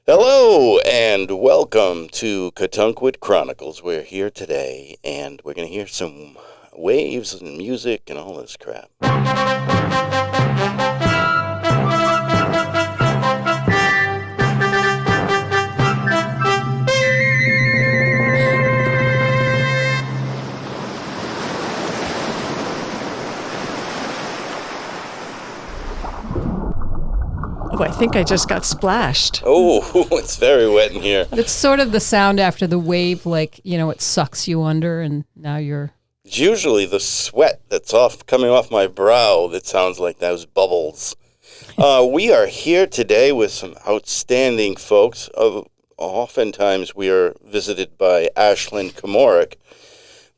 Hello and welcome to Katunkwit Chronicles. We're here today and we're going to hear some waves and music and all this crap. Oh, I think I just got splashed. Oh, it's very wet in here. It's sort of the sound after the wave, like, it sucks you under and now you're... It's usually the sweat that's coming off my brow that sounds like those bubbles. We are here today with some outstanding folks. Oftentimes we are visited by Ashland Komoric,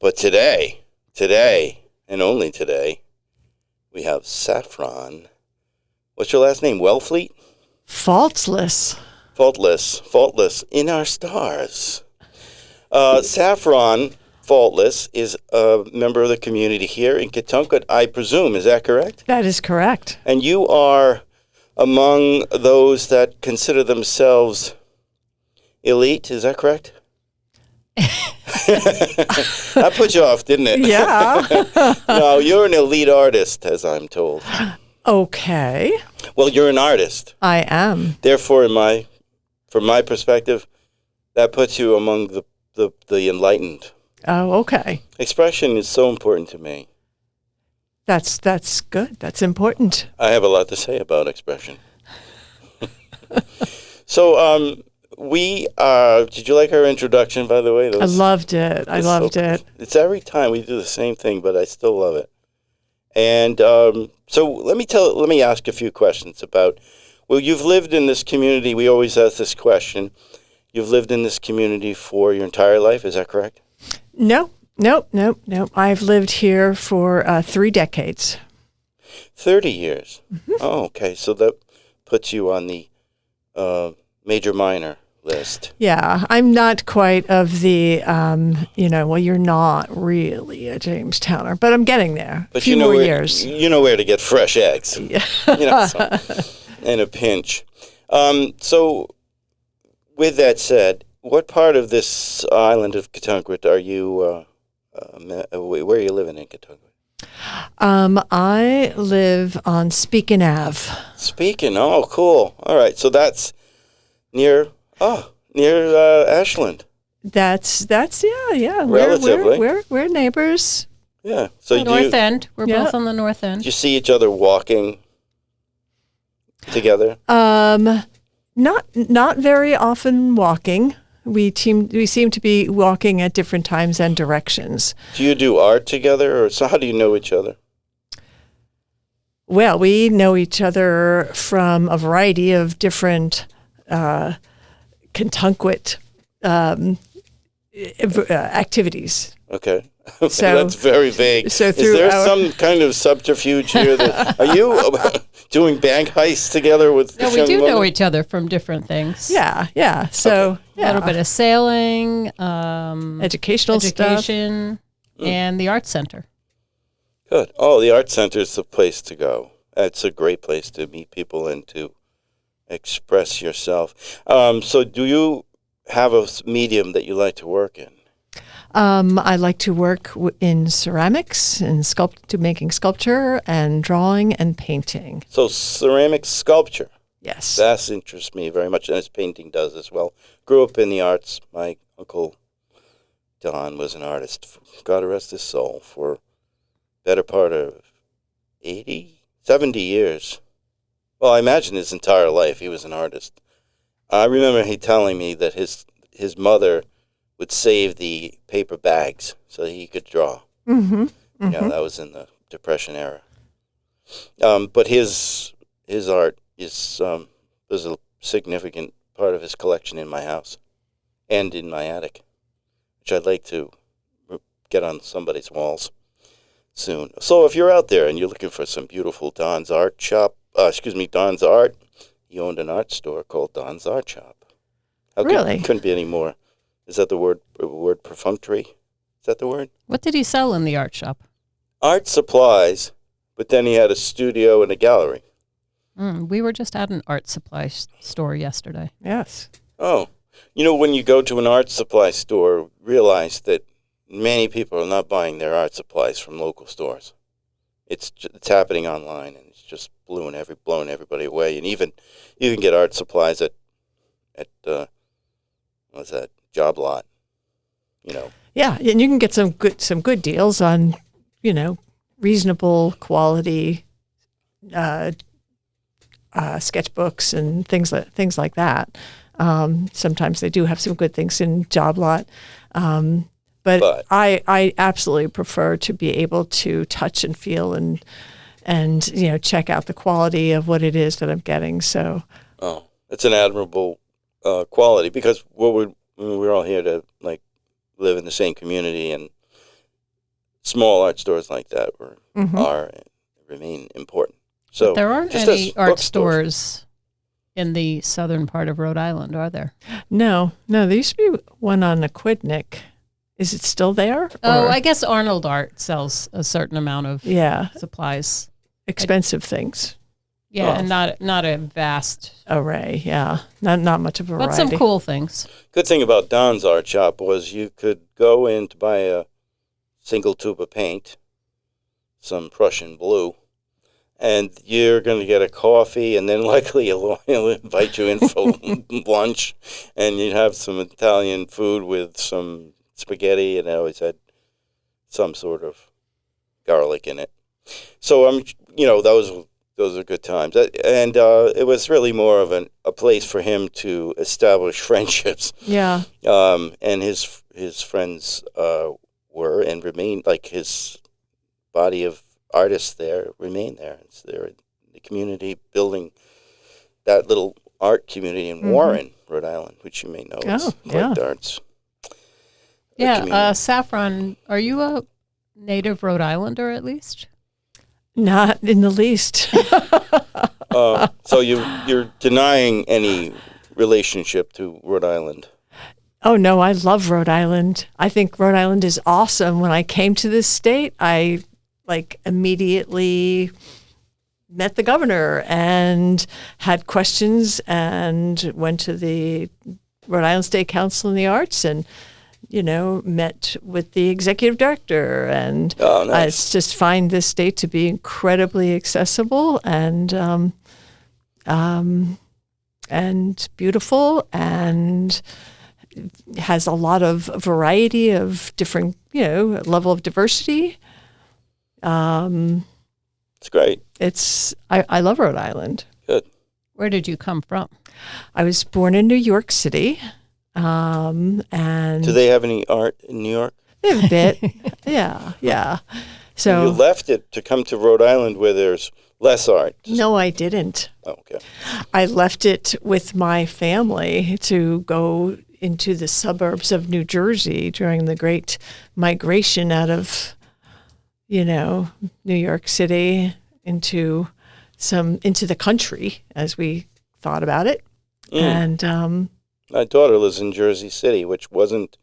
but today, and only today, we have Saffron. What's your last name? Wellfleet? Faultless In our stars. Saffron Faultless is a member of the community here in Katunkwit, I presume. Is that correct? That is correct. And you are among those that consider themselves elite. Is that correct? That put you off, didn't it? Yeah. No, you're an elite artist, as I'm told. Okay. Well, you're an artist. I am. Therefore, from my perspective, that puts you among the enlightened. Oh, okay. Expression is so important to me. That's good. That's important. I have a lot to say about expression. So, did you like our introduction, by the way? I loved it. It's every time we do the same thing, but I still love it. And so let me ask a few questions about, well, you've lived in this community. We always ask this question. You've lived in this community for your entire life. Is that correct? No. I've lived here for 3 decades. 30 years. Mm-hmm. Oh, okay. So that puts you on the major-minor list. Yeah, I'm not quite of the, well, you're not really a Jamestowner, but I'm getting there. But a few more years. You know where to get fresh eggs. Yeah. In a pinch. So, with that said, what part of this island of Katunkwit are you, where are you living in Katunkwit? I live on Speakin' Ave. Speakin', oh, cool. All right, so that's near Ashland. That's yeah. Relatively. We're neighbors. Yeah. So North End. We're both on the North End. Do you see each other walking together? Not very often walking. We seem to be walking at different times and directions. Do you do art together, or so how do you know each other? Well, we know each other from a variety of different Katunkwit activities. Okay. So that's very vague. So is there some kind of subterfuge here? Are you doing bank heists together with? No, we do know each other from different things. Yeah. So okay. A little bit of sailing, education, and the art center. Good. Oh, the art center is the place to go. It's a great place to meet people and to express yourself. So do you have a medium that you like to work in? I like to work in ceramics and making sculpture and drawing and painting. So ceramic sculpture. Yes. That interests me very much, and as painting does as well. Grew up in the arts. My uncle Don was an artist, God rest his soul, for better part of 70 years. Well, I imagine his entire life he was an artist. I remember he telling me that his mother would save the paper bags so that he could draw. Mm-hmm. Mm-hmm. Yeah, that was in the Depression era. But his art is a significant part of his collection in my house and in my attic, which I'd like to get on somebody's walls soon. So if you're out there and you're looking for some beautiful Don's Art, he owned an art store called Don's Art Shop. Really? Couldn't be any more. Is that the word perfunctory? Is that the word? What did he sell in the art shop? Art supplies, but then he had a studio and a gallery. We were just at an art supply store yesterday. Yes. Oh, when you go to an art supply store, realize that many people are not buying their art supplies from local stores. It's happening online, and it's just blowing everybody away. And even you can get art supplies at what's that, Job Lot. Yeah, and you can get some good deals on, reasonable quality sketchbooks and things like that. Sometimes they do have some good things in Job Lot. But I absolutely prefer to be able to touch and feel and check out the quality of what it is that I'm getting. So, it's an admirable quality, because we're all here to live in the same community, and small art stores like that are and remain important. So there aren't just any as art bookstores. stores in the southern part of Rhode Island, are there? No, there used to be one on Aquidneck. Is it still there? Oh, Or- I guess Arnold Art sells a certain amount of yeah, supplies. expensive things. Yeah, Oh. and not a vast, Array, yeah, not much of a but variety. some cool things. Good thing about Don's art shop was you could go in to buy a single tube of paint, some Prussian blue, and you're going to get a coffee, and then likely he'll invite you in for lunch, and you'd have some Italian food with some spaghetti, and it always had some sort of garlic in it. So those are good times, and it was really more of a place for him to establish friendships. Yeah, And his friends were and remain, his body of artists there remain there. It's there in the community, building that little art community in Warren, Rhode Island, which you may know. It's quite arts. Yeah, Saffron, are you a native Rhode Islander at least? not in the least. So you're denying any relationship to Rhode Island. Oh, no, I love Rhode Island. I think Rhode Island is awesome. When I came to this state, I immediately met the governor and had questions and went to the Rhode Island State Council in the Arts and, met with the executive director. And I just find this state to be incredibly accessible and beautiful, and has a lot of variety of different, level of diversity. It's great. I love Rhode Island. Good. Where did you come from? I was born in New York City, and Do they have any art in New York? they have a bit. Yeah. So You left it to come to Rhode Island where there's less art. no, I didn't. Oh, okay. I left it with my family to go into the suburbs of New Jersey during the great migration out of, New York City into the country, as we thought about it. And My daughter lives in Jersey City, which wasn't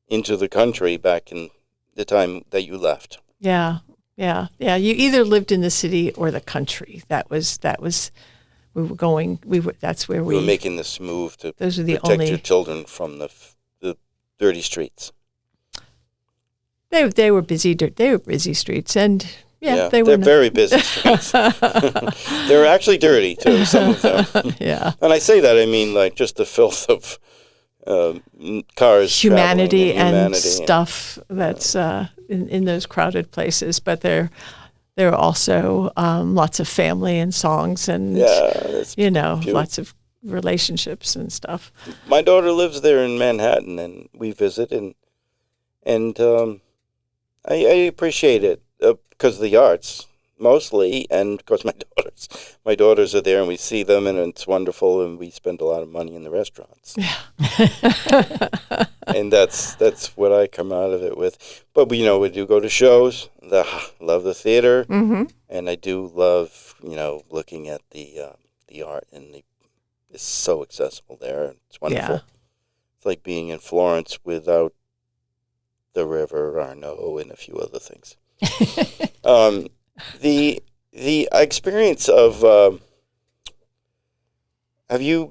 into the country back in the time that you left. yeah. You either lived in the city or the country. That's where We were making this move to those are the protect only your children from the dirty streets. They were busy. They were busy streets, and they were They're very busy streets. They're actually dirty too, some of them. Yeah, And I say that, I mean just the filth of cars, humanity traveling, and stuff that's in those crowded places. But there are also lots of family and songs, and it's lots of relationships and stuff. My daughter lives there in Manhattan, and we visit, and I appreciate it because of the arts mostly, and because my daughters are there, and we see them, and it's wonderful, and we spend a lot of money in the restaurants. Yeah. And that's what I come out of it with. But we do go to shows. Love the theater, and I do love looking at the art, and it's so accessible there. It's wonderful. Yeah. It's like being in Florence without the river, Arno, and a few other things. The experience of have you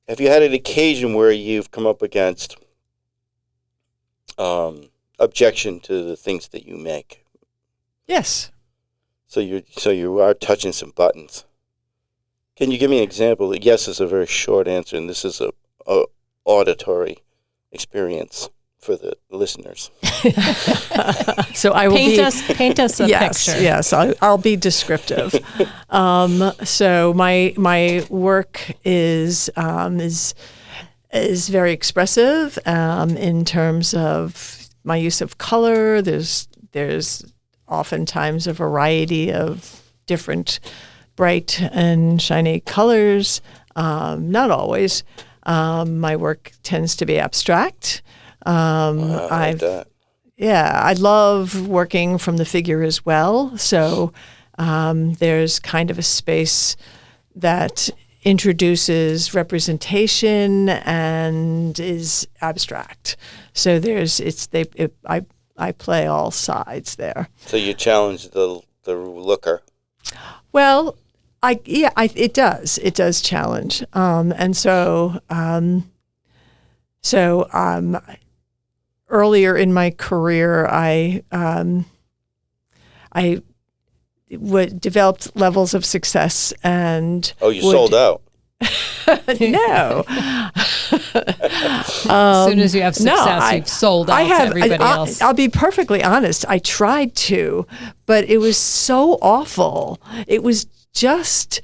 had an occasion where you've come up against objection to the things that you make? Yes. So you are touching some buttons. Can you give me an example? Yes is a very short answer, and this is a auditory experience for the listeners. So I will paint us a picture. Yes, I'll be descriptive. So my work is very expressive in terms of my use of color. There's oftentimes a variety of different bright and shiny colors. Not always. My work tends to be abstract. I like that. Yeah, I love working from the figure as well. So there's kind of a space that introduces representation and is abstract. So I play all sides there. So you challenge the looker. Well, it does challenge, and so earlier in my career, I developed levels of success and sold out. No. As soon as you have success, you've sold out to everybody else. I'll be perfectly honest. I tried to, but it was so awful. It was just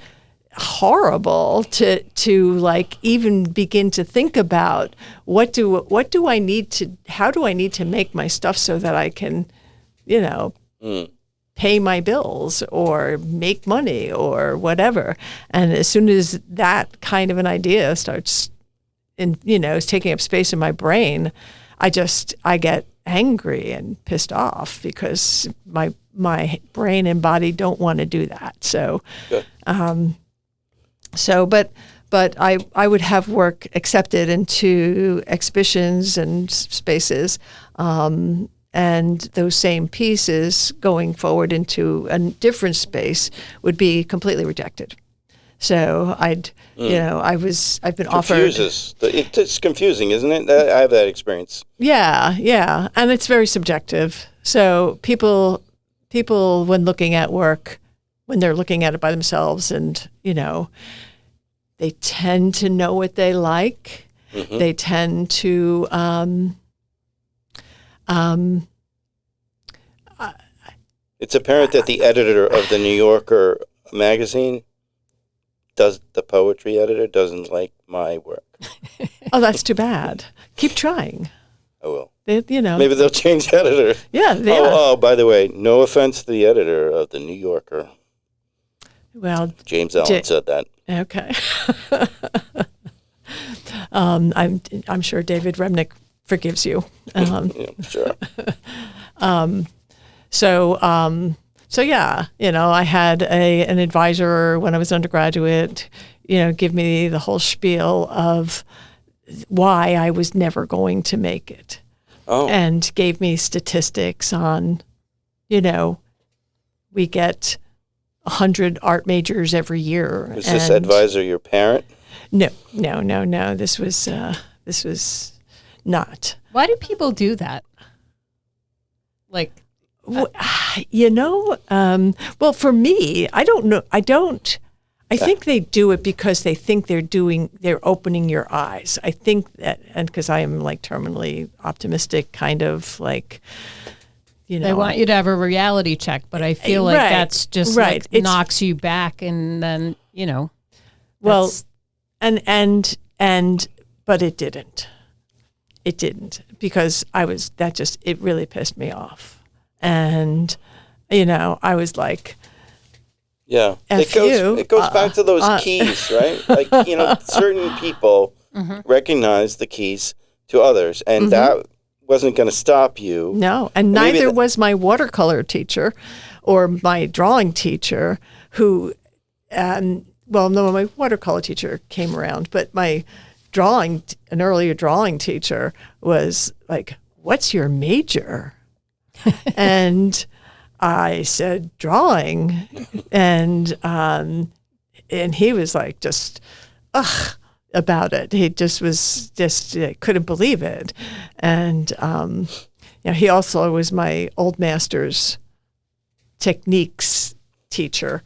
horrible to like even begin to think about how do I need to make my stuff so that I can, pay my bills or make money or whatever. And as soon as that kind of an idea starts is taking up space in my brain, I get angry and pissed off because my brain and body don't want to do that. So, but I would have work accepted into exhibitions and spaces, and those same pieces going forward into a different space would be completely rejected. So I've been offered. It's confusing, isn't it? I have that experience. Yeah, and it's very subjective. So people when looking at work, when they're looking at it by themselves, and they tend to know what they like. Mm-hmm. They tend to. It's apparent that the editor of the New Yorker magazine, the poetry editor, doesn't like my work. Oh, that's too bad. Keep trying. I will. Maybe they'll change editor. Yeah. Oh, by the way, no offense to the editor of the New Yorker. Well, James Allen said that. Okay. I'm sure David Remnick forgives you. Yeah, sure. So yeah, I had an advisor when I was undergraduate, give me the whole spiel of why I was never going to make it. Oh. And gave me statistics on, we get 100 art majors every year. Was this advisor your parent? No. This was not. Why do people do that? Like, well, for me, I don't know. I think they do it because they think they're opening your eyes. I think that, and because I am like terminally optimistic, kind of like, They want you to have a reality check, but I feel like that's just right. Like knocks you back, and then Well, but it didn't. It didn't, because it really pissed me off, and I was like. Yeah, it goes back to those keys, right? Like, certain people recognize the keys to others, and that wasn't going to stop you. No, and neither was my watercolor teacher or my drawing teacher who, no, my watercolor teacher came around, but an earlier drawing teacher was like, "What's your major?" And I said drawing, and he was like just about it. He just couldn't believe it. And he also was my old master's techniques teacher,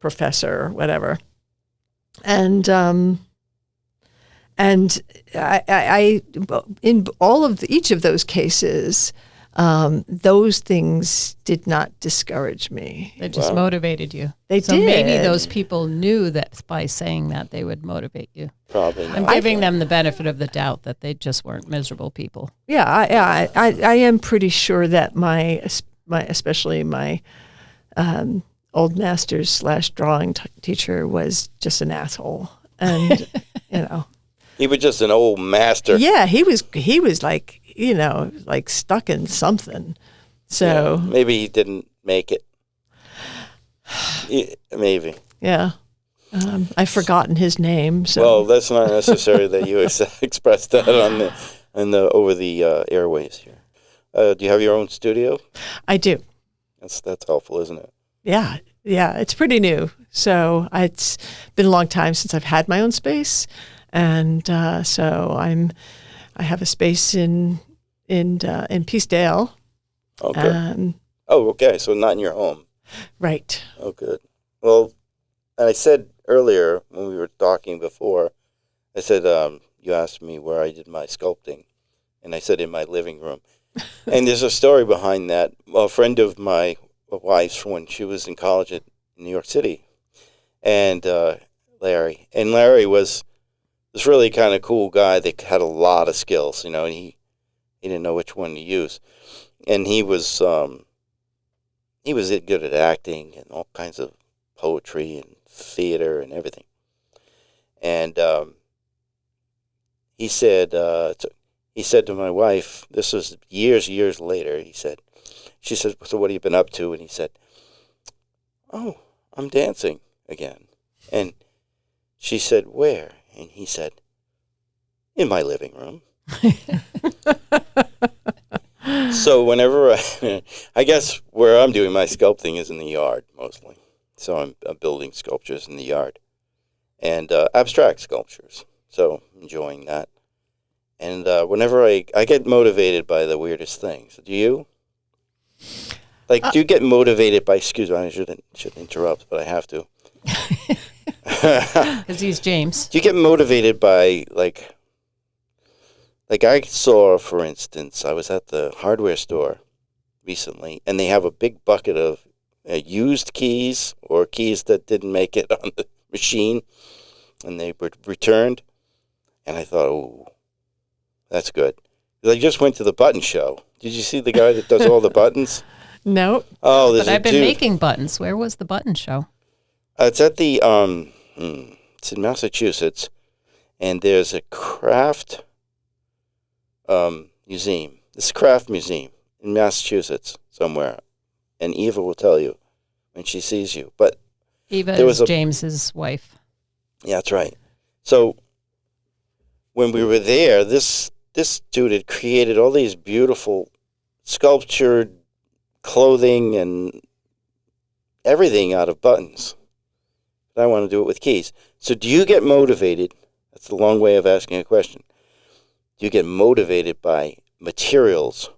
professor, whatever. And I in each of those cases, those things did not discourage me. They just motivated you. They so did. Maybe those people knew that by saying that they would motivate you. Probably not. I'm giving them the benefit of the doubt that they just weren't miserable people. Yeah, I am pretty sure that especially my old master's / drawing teacher was just an asshole, and he was just an old master. Yeah, he was like like stuck in something. So maybe he didn't make it. Maybe. Yeah. I've forgotten his name. So. Well, that's not necessary that you express that over the airways here. Do you have your own studio? I do. That's helpful, isn't it? Yeah, it's pretty new. So it's been a long time since I've had my own space, and so I have a space in Peacedale. Okay. Okay. So not in your home. Right. Oh, good. Well, and I said earlier when we were talking before, I said you asked me where I did my sculpting, and I said in my living room. And there's a story behind that. A friend of my wife's when she was in college in New York City, and Larry was this really kind of cool guy that had a lot of skills, and he didn't know which one to use, and he was good at acting and all kinds of poetry and theater and everything, and he said to my wife, this was years later, she said, so what have you been up to? And he said, oh, I'm dancing again. And she said, where? And he said, in my living room. So whenever I guess where I'm doing my sculpting is in the yard mostly. So I'm building sculptures in the yard and abstract sculptures. So enjoying that. And whenever I get motivated by the weirdest things. Do you? Like, do you get motivated by, excuse me, I shouldn't interrupt, but I have to. Because he's James. Do you get motivated by, like I saw, for instance, I was at the hardware store recently, and they have a big bucket of used keys or keys that didn't make it on the machine, and they were returned. And I thought, oh, that's good. I just went to the button show. Did you see the guy that does all the buttons? No. Oh, there's but I've been making buttons. Where was the button show? It's at the it's in Massachusetts, and there's a craft museum. It's a craft museum in Massachusetts somewhere, and Eva will tell you when she sees you. But Eva is James's wife. Yeah, that's right. So when we were there, this dude had created all these beautiful sculptured clothing and everything out of buttons. But I want to do it with keys. So do you get motivated? That's the long way of asking a question. Do you get motivated by materials,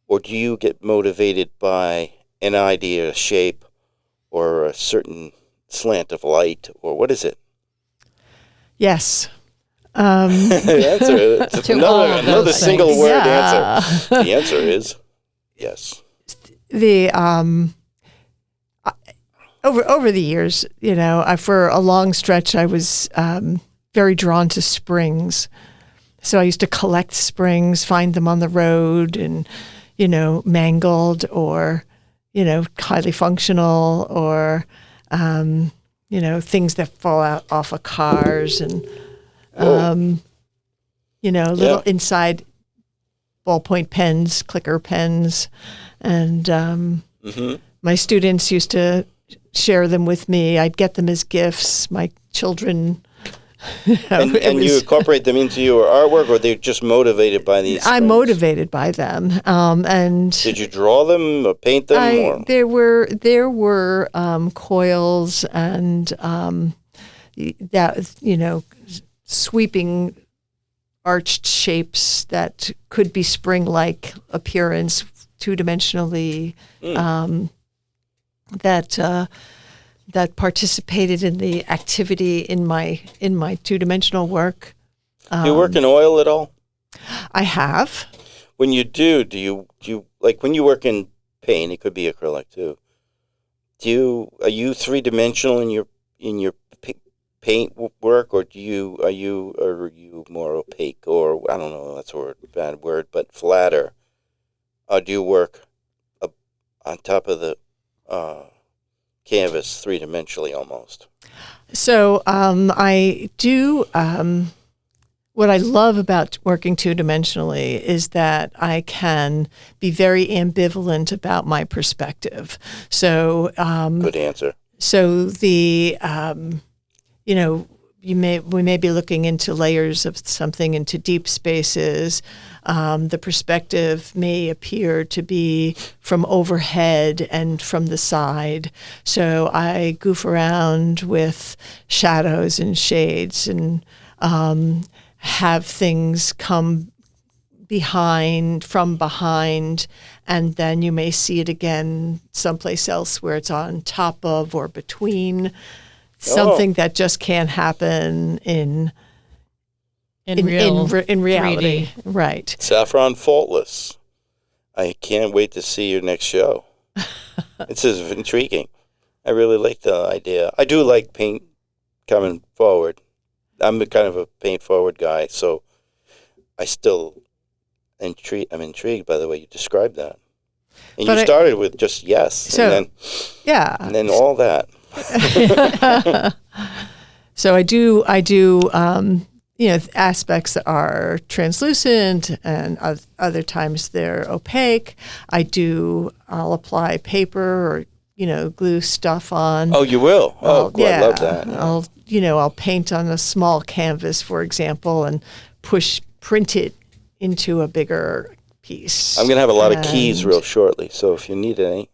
or do you get motivated by an idea, a shape, or a certain slant of light, or what is it? Yes. It's another single word answer. The answer is yes. The over the years, for a long stretch, I was very drawn to springs. So I used to collect springs, find them on the road, and mangled or highly functional, or things that fall out off of cars and. Little inside ballpoint pens, clicker pens, and my students used to share them with me. I'd get them as gifts. My children. And you incorporate them into your artwork, or they're just motivated by these? I'm motivated by them. And did you draw them or paint them? There were coils and that sweeping arched shapes that could be spring-like appearance, two-dimensionally, that participated in the activity in my two-dimensional work. Do you work in oil at all? I have. When you do you like when you work in paint? It could be acrylic too. Are you three-dimensional in your paint work, or are you more opaque, or I don't know, that's a bad word, but flatter? Do you work on top of the canvas three-dimensionally almost? So I do. What I love about working two-dimensionally is that I can be very ambivalent about my perspective. So good answer. So the we may be looking into layers of something into deep spaces. The perspective may appear to be from overhead and from the side. So I goof around with shadows and shades and have things come from behind, and then you may see it again someplace else where it's on top of or between. Something that just can't happen in reality. 3D. Right. Saffron Faultless. I can't wait to see your next show. This is intriguing. I really like the idea. I do like paint coming forward. I'm kind of a paint forward guy, so I'm intrigued by the way you described that. And but you started with just yes, so, and then all that. So I do aspects that are translucent, and other times they're opaque. I'll apply paper or glue stuff on. Oh, you will? Oh, cool. I love that. Yeah. I'll paint on a small canvas, for example, and print it into a bigger piece. I'm going to have a lot of keys real shortly, so if you need any.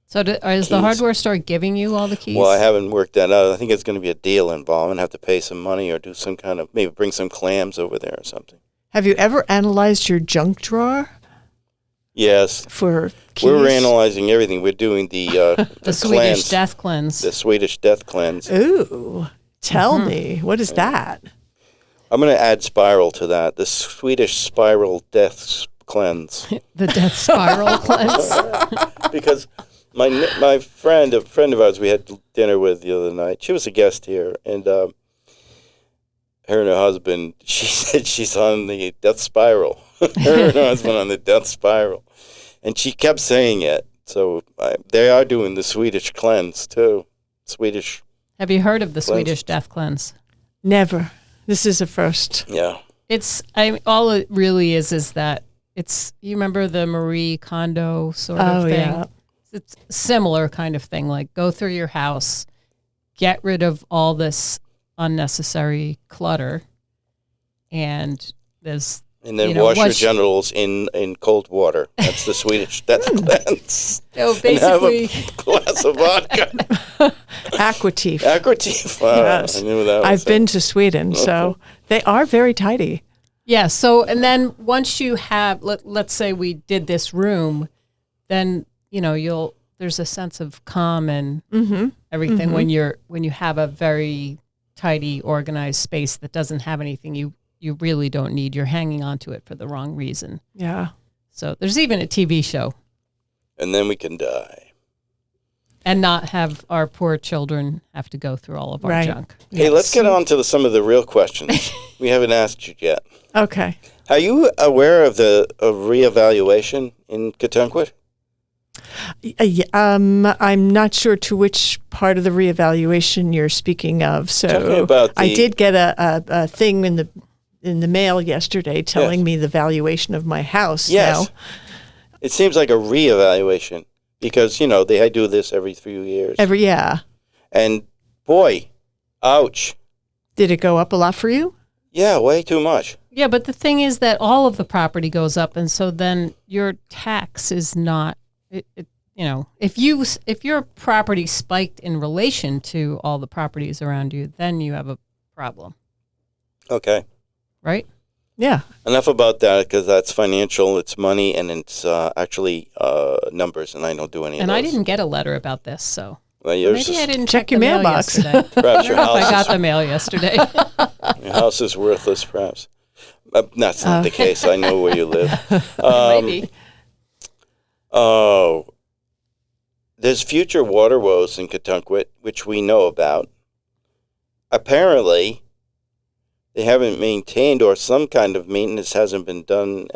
So is the hardware store giving you all the keys? Well, I haven't worked that out. I think it's going to be a deal involved. I'm going to have to pay some money or do some kind of, maybe bring some clams over there or something. Have you ever analyzed your junk drawer? Yes. For keys? We're analyzing everything. We're doing the Swedish death cleanse. The Swedish death cleanse. Ooh, tell me. What is that? I'm going to add spiral to that. The Swedish spiral death cleanse. The death spiral cleanse. Because my friend, a friend of ours, we had dinner with the other night. She was a guest here, and her and her husband, she said she's on the death spiral. Her and her husband on the death spiral. And she kept saying it. So they are doing the Swedish cleanse, too. Swedish. Have you heard of the Swedish death cleanse? Never. This is a first. Yeah. All it really is that you remember the Marie Kondo sort of thing? Yeah. It's a similar kind of thing, like go through your house, get rid of all this unnecessary clutter, and there's... And then wash your genitals in cold water. That's the Swedish death cleanse. So basically... And have a glass of vodka. Aquatif. Yes. I knew that. I've been to Sweden, so they are very tidy. Yeah, so, and then once you have, let's say we did this room, then... there's a sense of calm and everything when you have a very tidy, organized space that doesn't have anything you really don't need. You're hanging on to it for the wrong reason. Yeah. So there's even a TV show. And then we can die. And not have our poor children have to go through all of our junk. Hey, let's get on to some of the real questions. We haven't asked you yet. Okay. Are you aware of the reevaluation in Katunkwit? I'm not sure to which part of the reevaluation you're speaking of. So I did get a thing in the mail yesterday telling me the valuation of my house. Yes. Now. It seems like a reevaluation because, they do this every few years. And boy, ouch. Did it go up a lot for you? Yeah, way too much. Yeah, but the thing is that all of the property goes up, and so then your tax is not... if your property spiked in relation to all the properties around you, then you have a problem. Okay. right? Yeah. Enough about that because that's financial. It's money, and it's actually numbers, and I don't do any of And those. I didn't get a letter about this, so Well, yours maybe I is- didn't Check check your the mail mailbox. yesterday. Perhaps your I got house, the mail yesterday. your house is worthless, perhaps. That's not the case. I know where you live. Maybe. Oh, there's future water woes in Katunkwit, which we know about. Apparently, they haven't maintained, or some kind of maintenance hasn't been done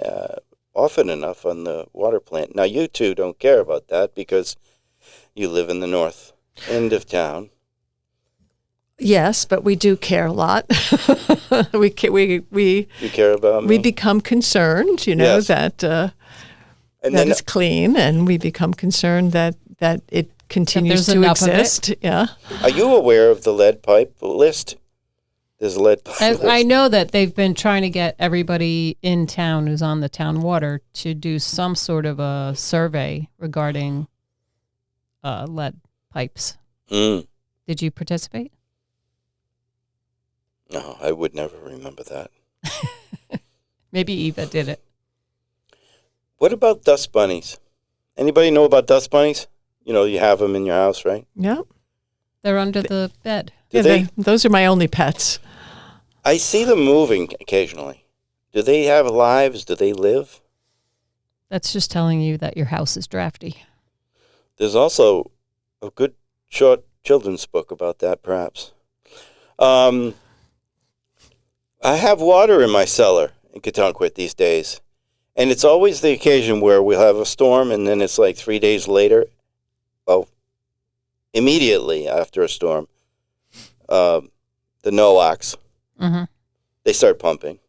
often enough on the water plant. Now, you two don't care about that because you live in the north end of town. Yes, but we do care a lot. we You care about me? we become concerned, Yes. that and that then it's clean, and we become concerned that it continues there's to enough of it. exist. Yeah. Are you aware of the lead pipe list? There's a lead pipe list. I know that they've been trying to get everybody in town who's on the town water to do some sort of a survey regarding lead pipes. Mm. Did you participate? No, I would never remember that. Maybe Eva did it. What about dust bunnies? Anybody know about dust bunnies? You have them in your house, right? Yeah. They're under the bed. Do Yeah, they? those are my only pets. I see them moving occasionally. Do they have lives? Do they live? That's just telling you that your house is drafty. There's also a good short children's book about that, perhaps. I have water in my cellar in Katunkwit these days. And it's always the occasion where we'll have a storm, and then it's like 3 days later, immediately after a storm, the NOACs, Mm-hmm. they start pumping.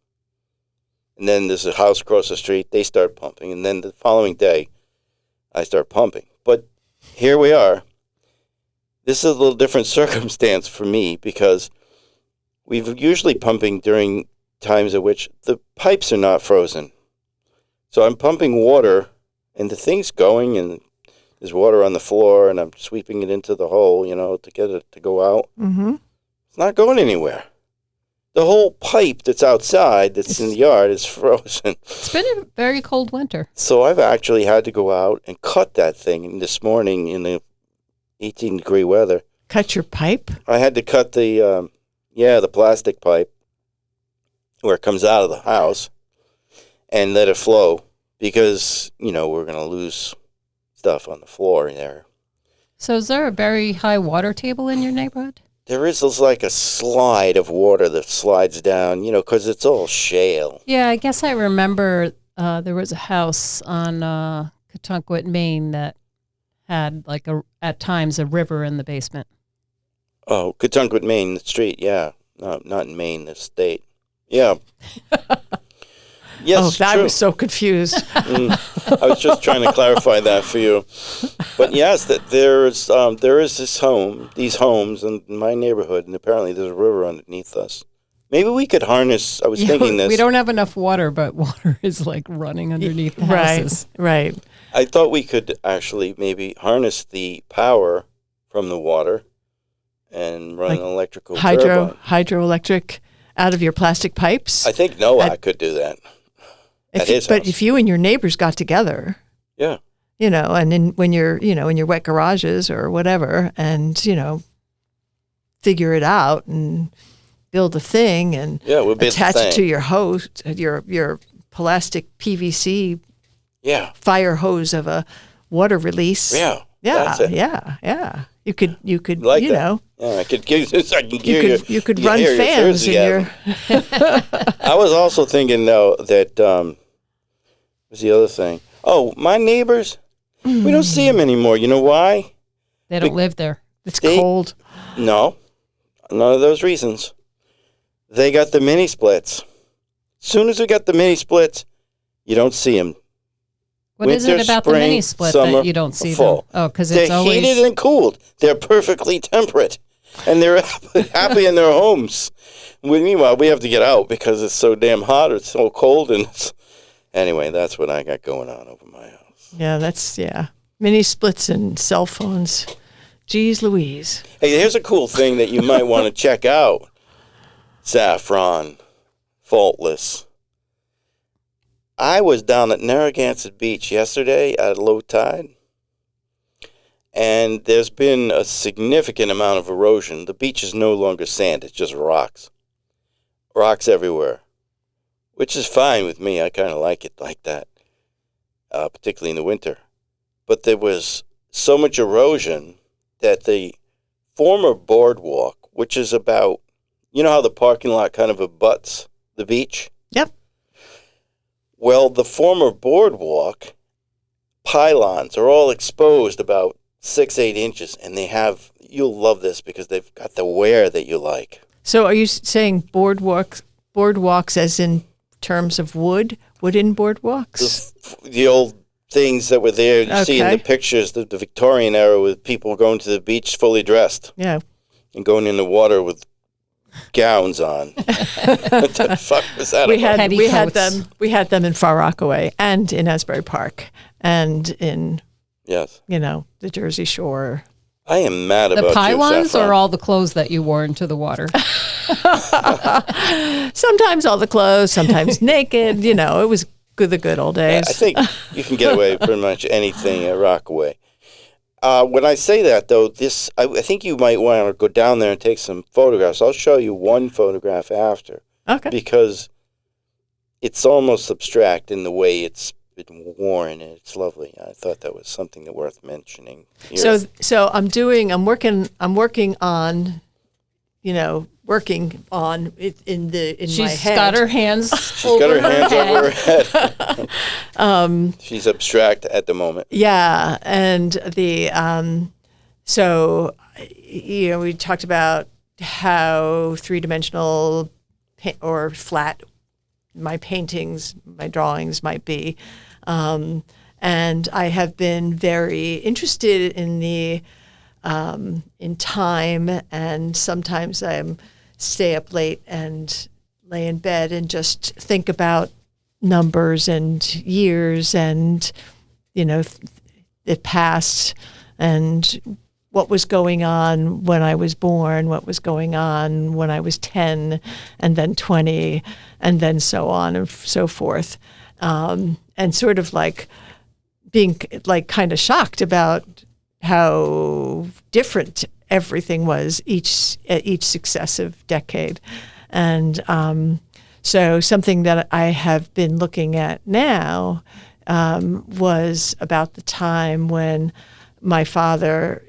And then there's a house across the street, they start pumping. And then the following day, I start pumping. But here we are. This is a little different circumstance for me because we've usually pumping during times at which the pipes are not frozen. So I'm pumping water, and the thing's going, and there's water on the floor, and I'm sweeping it into the hole, to get it to go out. Mm-hmm. It's not going anywhere. The whole pipe that's outside, that's in the yard, is frozen. It's been a very cold winter. So I've actually had to go out and cut that thing this morning in the 18-degree weather. Cut your pipe? I had to cut the plastic pipe where it comes out of the house and let it flow because, we're going to lose stuff on the floor there. So is there a very high water table in your neighborhood? There is like a slide of water that slides down, because it's all shale. Yeah, I guess I remember there was a house on Katunkwit, Maine that had at times a river in the basement. Oh, Katunkwit, Maine, the street, yeah. No, not in Maine, the state. Yeah. Yes, I true. was so confused. I was just trying to clarify that for you. But yes, that there is these homes in my neighborhood, and apparently there's a river underneath us. Maybe we could harness. I was thinking this. We don't have enough water, but water is running underneath the houses. Right. I thought we could actually maybe harness the power from the water and run an electrical turbine. Hydroelectric out of your plastic pipes. I think Noah could do that. If you and your neighbors got together, yeah, and then when you're, in your wet garages or whatever, and figure it out and build a thing and attach it to your hose, your plastic PVC, fire hose of a water release. Yeah, that's it. Yeah. You could, like that. Yeah, I could give this. I can give you. You could run fans in your. I was also thinking though that what's the other thing? Oh, my neighbors, we don't see them anymore. You know why? They don't live there. It's cold. No, none of those reasons. They got the mini splits. As soon as we got the mini splits, you don't see them. What is it about the mini split that you don't see them? Oh, because it's always heated and cooled. They're perfectly temperate, and they're happy in their homes. Meanwhile, we have to get out because it's so damn hot. It's so cold, and anyway, that's what I got going on over my house. Yeah, mini splits and cell phones. Jeez Louise. Hey, here's a cool thing that you might want to check out. Saffron. faultless. I was down at Narragansett Beach yesterday at low tide, and there's been a significant amount of erosion. The beach is no longer sand, it's just rocks. Rocks everywhere, which is fine with me. I kind of like it like that, particularly in the winter. But there was so much erosion that the former boardwalk, which is about, you know how the parking lot kind of abuts the beach? Yep. Well, the former boardwalk pylons are all exposed about 6-8 inches, and they have, you'll love this because they've got the wear that you like. So are you saying boardwalks as in terms of wooden boardwalks? The old things that were there, you see in the Okay. pictures, the Victorian era with people going to the beach fully dressed Yeah. and going in the water with gowns on. What the fuck was that We about? had them in Far Rockaway and in Asbury Park and in Yes. the Jersey Shore. I am mad The about pylons you, or Saffron. all the clothes that you wore into the water? Sometimes all the clothes, sometimes naked. It was the good old days. I think you can get away with pretty much anything at Rockaway. When I say that, though, I think you might want to go down there and take some photographs. I'll show you one photograph after, Okay. because it's almost abstract in the way it's been worn, and it's lovely. I thought that was something that worth mentioning here. So I'm working on, it in my She's head. got her hands She's got her hands over her head. She's abstract at the moment. Yeah, and so we talked about how three-dimensional or flat my paintings, my drawings might be, and I have been very interested in in time, and sometimes I stay up late and lay in bed and just think about numbers and years and the past and what was going on when I was born, what was going on when I was 10 and then 20 and then so on and so forth, and sort of like being like kind of shocked about how different everything was each successive decade. And so something that I have been looking at now was about the time when my father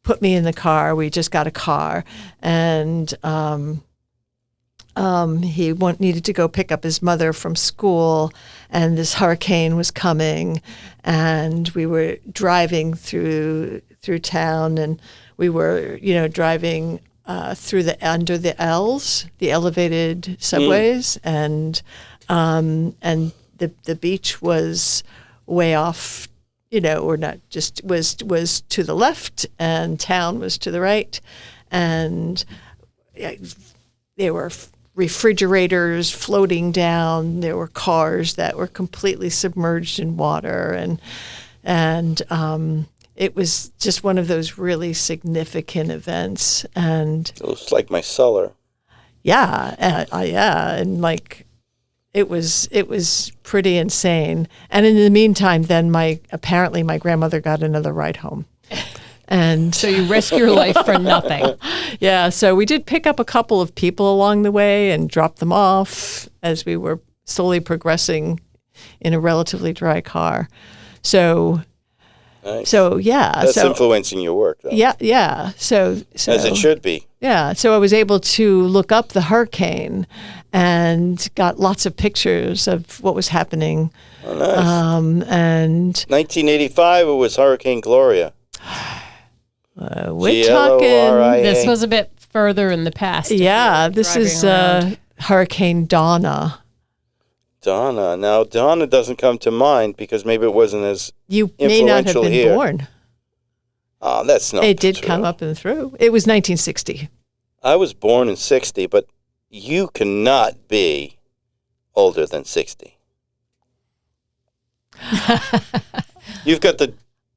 put me in the car. We just got a car, and he needed to go pick up his mother from school, and this hurricane was coming, and we were driving through town, and we were driving under the L's, the elevated subways, and the beach was way off, or not, just was to the left, and town was to the right, and there were refrigerators floating down. There were cars that were completely submerged in water, and it was just one of those really significant events. And It looks like my cellar. yeah, and like it was pretty insane. And in the meantime, then apparently my grandmother got another ride home, and So you risk your life for nothing. yeah, so we did pick up a couple of people along the way and drop them off as we were slowly progressing in a relatively dry car. So Nice. yeah, That's influencing your work, though. yeah. So As it should be. yeah, so I was able to look up the hurricane and got lots of pictures of what was happening. Oh, nice. And 1985, it was Hurricane Gloria. we're talking. Gloria. This was a bit further in the past. if Yeah, you were this driving is around. Hurricane Donna. Donna. Now, Donna doesn't come to mind because maybe it wasn't as... You may not have influential been here. born. Oh, that's not It did true. come up and through. It was 1960. I was born in 60, but you cannot be older than 60. You've got the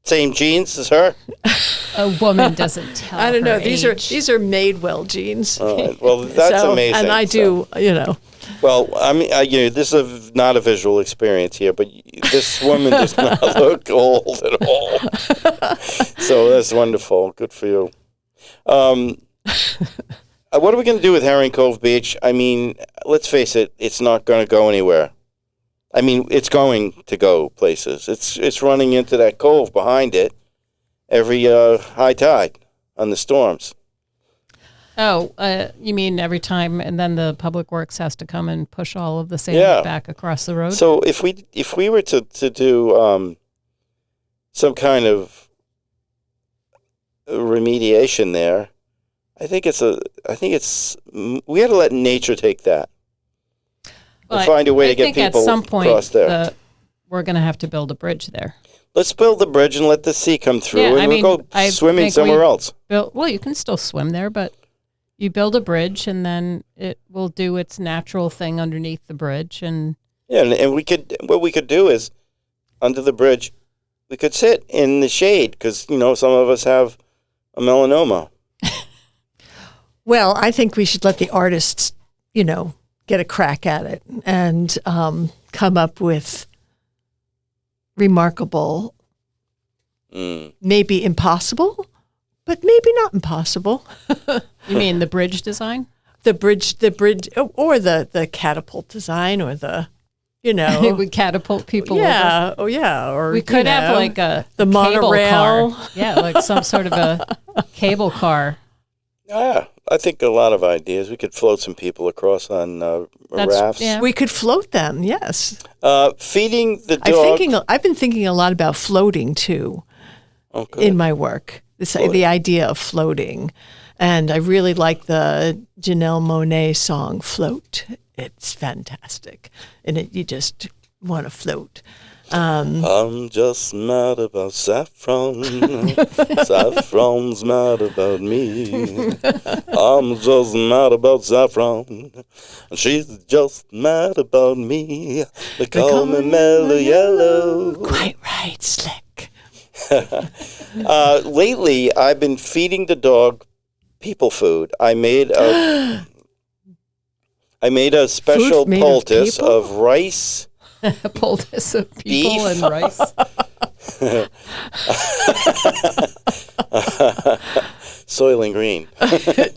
Same jeans as her? A woman doesn't tell. I don't know. her These age. are Madewell jeans. All right. Well, that's So- amazing. And I do, Well, I mean, this is not a visual experience here, but this woman does not look old at all. So that's wonderful. Good for you. What are we going to do with Herring Cove Beach? I mean, let's face it, it's not going to go anywhere. I mean, it's going to go places. It's running into that cove behind it every high tide on the storms. Oh, you mean every time, and then the Public Works has to come and push all of the sand back across the road? So if we were to do some kind of remediation there, I think we had to let nature take that. Well, and find a way I to get think people at some point, across there. we're going to have to build a bridge there. Let's build the bridge and let the sea come through, Yeah, and I we'll mean, go I swimming think somewhere else. Well, you can still swim there, but you build a bridge, and then it will do its natural thing underneath the bridge. And Yeah, and what we could do is, under the bridge, we could sit in the shade because some of us have a melanoma. Well, I think we should let the artists, get a crack at it and come up with remarkable, maybe impossible, but maybe not impossible. you mean the bridge design? The bridge, or the catapult design, or the, It would catapult people over. yeah, oh yeah, or We could have like the cable monorail. car. Yeah, like some sort of a cable car. Yeah, I think a lot of ideas. We could float some people across on rafts. Yeah. We could float them. Yes, Feeding the dog. I've been thinking a lot about floating too in my work. The idea of floating, and I really like the Janelle Monáe song "Float." It's fantastic, and you just want to float. I'm just mad about Saffron. Saffron's mad about me. I'm just mad about Saffron. And she's just mad about me. They call me Mellow Yellow. Quite right, Slick. Lately, I've been feeding the dog people food. I made a special Food made of poultice people? of rice. A poultice of people Beef. and rice. Soylent Green.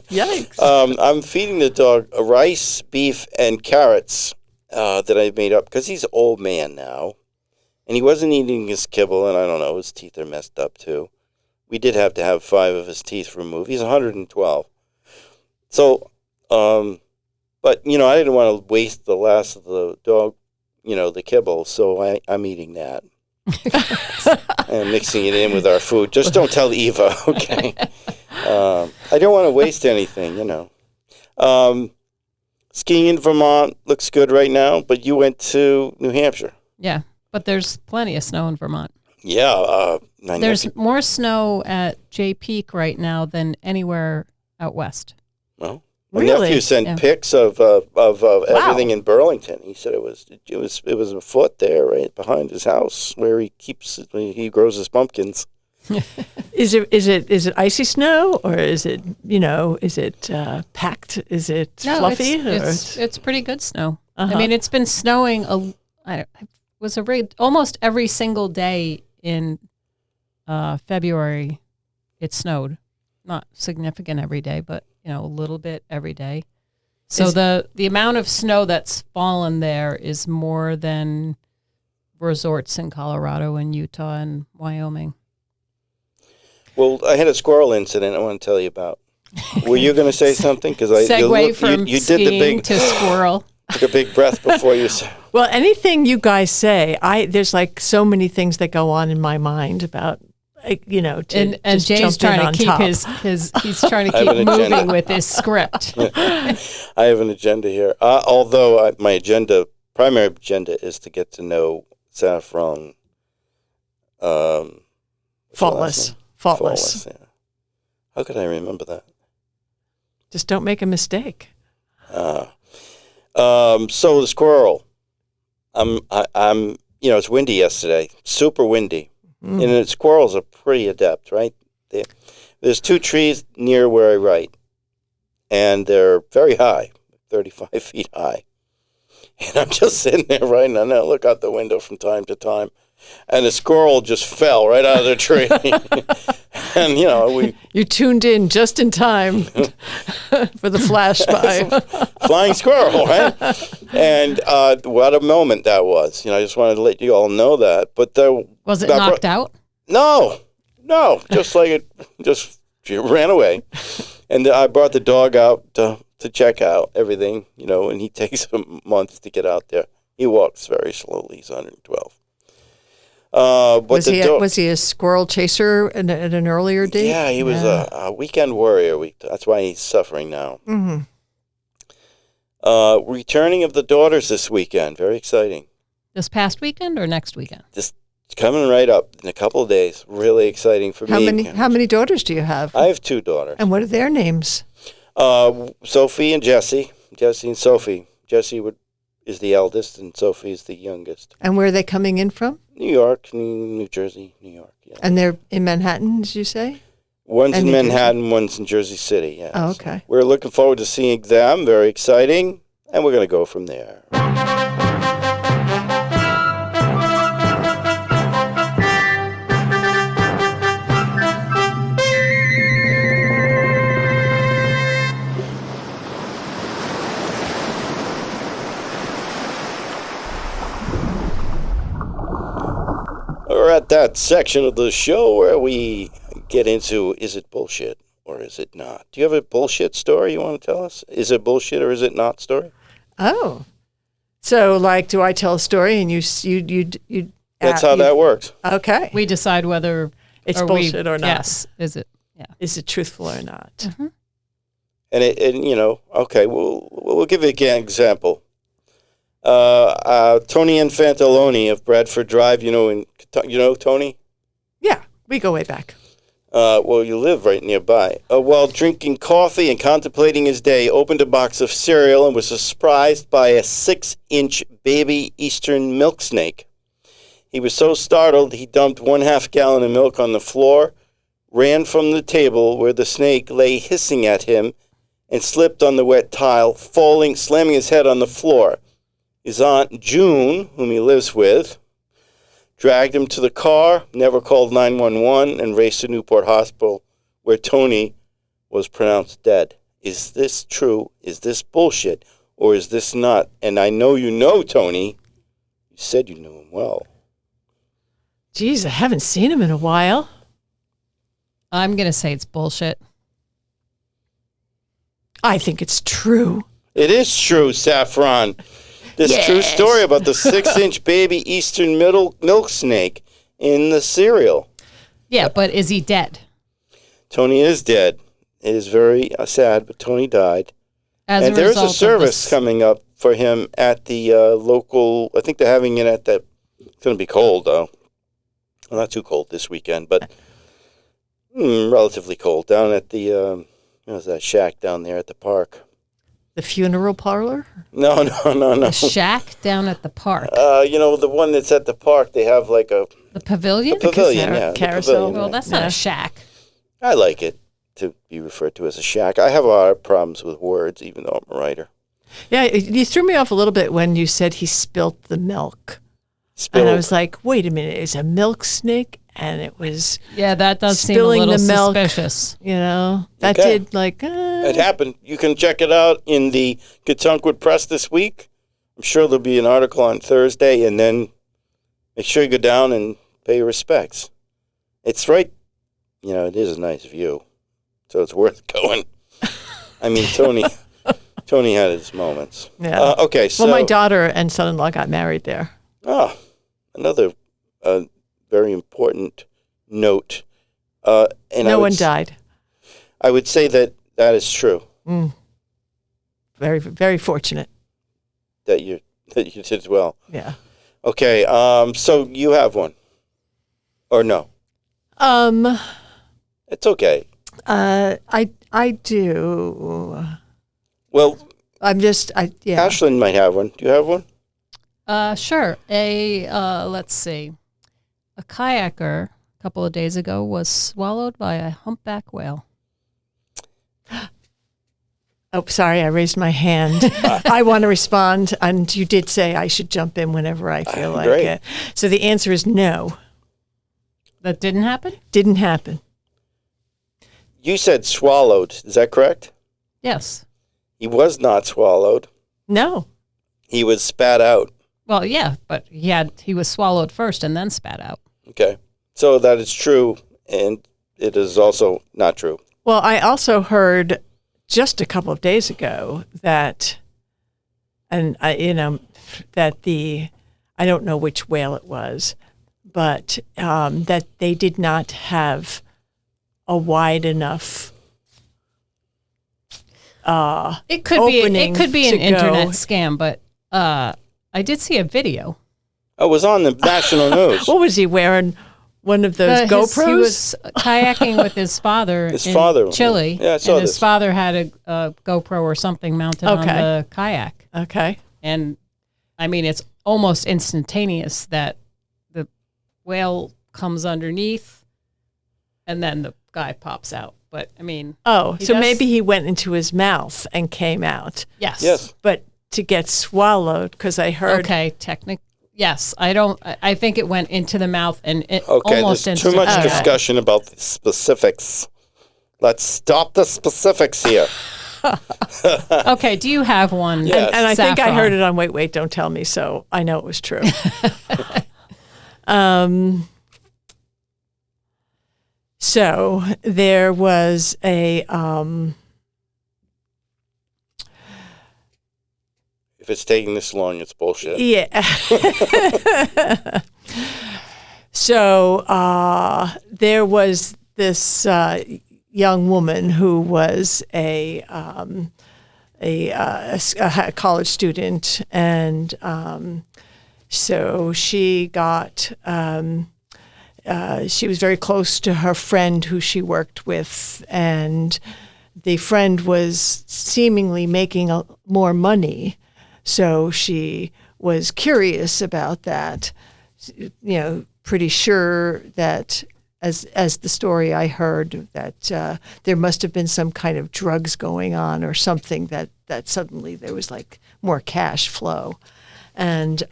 Yikes. I'm feeding the dog rice, beef, and carrots that I made up because he's an old man now. And he wasn't eating his kibble, and I don't know, his teeth are messed up too. We did have to have 5 of his teeth removed. He's 112. So, but, I didn't want to waste the last of the dog, the kibble, so I'm eating that. And mixing it in with our food. Just don't tell Eva, okay? I don't want to waste anything, Skiing in Vermont looks good right now, but you went to New Hampshire. Yeah, but there's plenty of snow in Vermont. Yeah. There's more snow at Jay Peak right now than anywhere out west. Well, my Really? nephew sent pics of everything in Burlington. He said it was a foot there, right behind his house, where he grows his pumpkins. Is it icy snow, or is it packed? Is it fluffy? It's pretty good snow. I mean, it's been snowing. Almost every single day in February. It snowed, not significant every day, but a little bit every day. So the amount of snow that's fallen there is more than resorts in Colorado and Utah and Wyoming. Well, I had a squirrel incident I want to tell you about. Were you going to say something? Because Segue from you skiing did the big to squirrel. took a big breath before you said. Well, anything you guys say, there's like so many things that go on in my mind about, And just Jay's jump in trying on to keep top. he's trying to I have keep an moving agenda. with his script. I have an agenda here. Although my primary agenda is to get to know Saffron. Faultless. Yeah. How could I remember that? Just don't make a mistake. So the squirrel. I'm. It's windy yesterday. Super windy. And squirrels are pretty adept, right? There's 2 trees near where I write, and they're very high, 35 feet high. And I'm just sitting there writing, and I look out the window from time to time, and the squirrel just fell right out of the tree. And, You tuned in just in time for the flash by. flying squirrel, right? And what a moment that was. I just wanted to let you all know that. But was it knocked out? No, just like she ran away. And I brought the dog out to check out everything, and he takes a month to get out there. He walks very slowly. He's 112. Was he a squirrel chaser at an earlier date? Yeah, he was a weekend warrior. That's why he's suffering now. Mm-hmm. Returning of the daughters this weekend. Very exciting. This past weekend or next weekend? This coming right up in a couple of days. Really exciting for me. How many daughters do you have? I have 2 daughters. And what are their names? Sophie and Jessie. Jessie and Sophie. Jessie is the eldest, and Sophie is the youngest. And where are they coming in from? New York, New Jersey, New York. Yeah. And they're in Manhattan, did you say? One's in Manhattan, one's in Jersey City. Yeah. Oh, okay. So we're looking forward to seeing them. Very exciting. And we're going to go from there. We're at that section of the show where we get into, is it bullshit or is it not? Do you have a bullshit story you want to tell us? Is it bullshit or is it not story? Oh. So, do I tell a story and you That's how that works. Okay. We decide whether it's bullshit or not. Yes. Is it? Yeah. Is it truthful or not? Mm-hmm. And okay, we'll give you an example. Tony Infantiloni of Bradford Drive, you know Tony? Yeah, we go way back. Well, you live right nearby. While drinking coffee and contemplating his day, opened a box of cereal and was surprised by a 6-inch baby eastern milk snake. He was so startled he dumped 1/2 gallon of milk on the floor, ran from the table where the snake lay hissing at him, and slipped on the wet tile, falling, slamming his head on the floor. His Aunt June, whom he lives with, dragged him to the car, never called 911, and raced to Newport Hospital, where Tony was pronounced dead. Is this true? Is this bullshit? Or is this not? And I know you know Tony. You said you knew him well. Geez, I haven't seen him in a while. I'm going to say it's bullshit. I think it's true. It is true, Saffron. This true story about the 6-inch baby eastern milk snake in the cereal. Yeah, but is he dead? Tony is dead. It is very sad, but Tony died. And there's a service coming up for him at the local, I think they're having it at the, it's going to be cold though. Well, not too cold this weekend, but relatively cold down at the, that shack down there at the park. The funeral parlor? No. The shack down at the park. The one that's at the park, they have like the pavilion? The pavilion, yeah. Carousel. Pavilion, Well, that's not a shack. I like it to be referred to as a shack. I have a lot of problems with words, even though I'm a writer. Yeah, you threw me off a little bit when you said he spilt the milk. And I was like, wait a minute, it's a milk snake? And it was that does seem a little suspicious. That did It happened. You can check it out in the Katunkwit Press this week. I'm sure there'll be an article on Thursday, and then make sure you go down and pay your respects. It's right, it is a nice view, so it's worth going. I mean, Tony had his moments. Yeah. Okay, so. Well, my daughter and son-in-law got married there. Oh, another very important note. No one died. I would say that is true. Very, very fortunate. That you did well. Yeah. Okay. So you have one, or no? It's okay. I do. Well, yeah. Ashlyn might have one. Do you have one? Sure. Let's see. a kayaker a couple of days ago was swallowed by a humpback whale. Oh, sorry, I raised my hand. I want to respond, and you did say I should jump in whenever I feel like Great. it. So the answer is no. That didn't happen? Didn't happen. You said swallowed. Is that correct? Yes. He was not swallowed. No. He was spat out. Well, yeah, but he was swallowed first and then spat out. Okay. So that is true, and it is also not true. Well, I also heard just a couple of days ago that, and I don't know which whale it was, but that they did not have a wide enough It could be an opening to internet go. scam, but I did see a video. Oh, it was on the national news. What was he wearing? One of those GoPros? He was kayaking with his father in Chile, Yeah, I saw and his this. father had a GoPro or something mounted on Okay. the kayak. Okay. And, I mean, it's almost instantaneous that the whale comes underneath and then the guy pops out. But, I mean... Oh, he so does- maybe he went into his mouth and came out. Yes. Yes. But to get swallowed, because I heard... Okay, yes, I think it went into the mouth and it Okay, almost there's too much instantly- discussion about the specifics. Let's stop the specifics here. Okay, do you have one? Yes. And I think I Saffron? heard it on Wait, Don't Tell Me, so I know it was true. So there was a... If it's taking this long, it's bullshit. Yeah. So there was this young woman who was a college student, and so she got. She was very close to her friend who she worked with, and the friend was seemingly making more money. So she was curious about that, pretty sure that, as the story I heard, that there must have been some kind of drugs going on or something that suddenly there was like more cash flow. And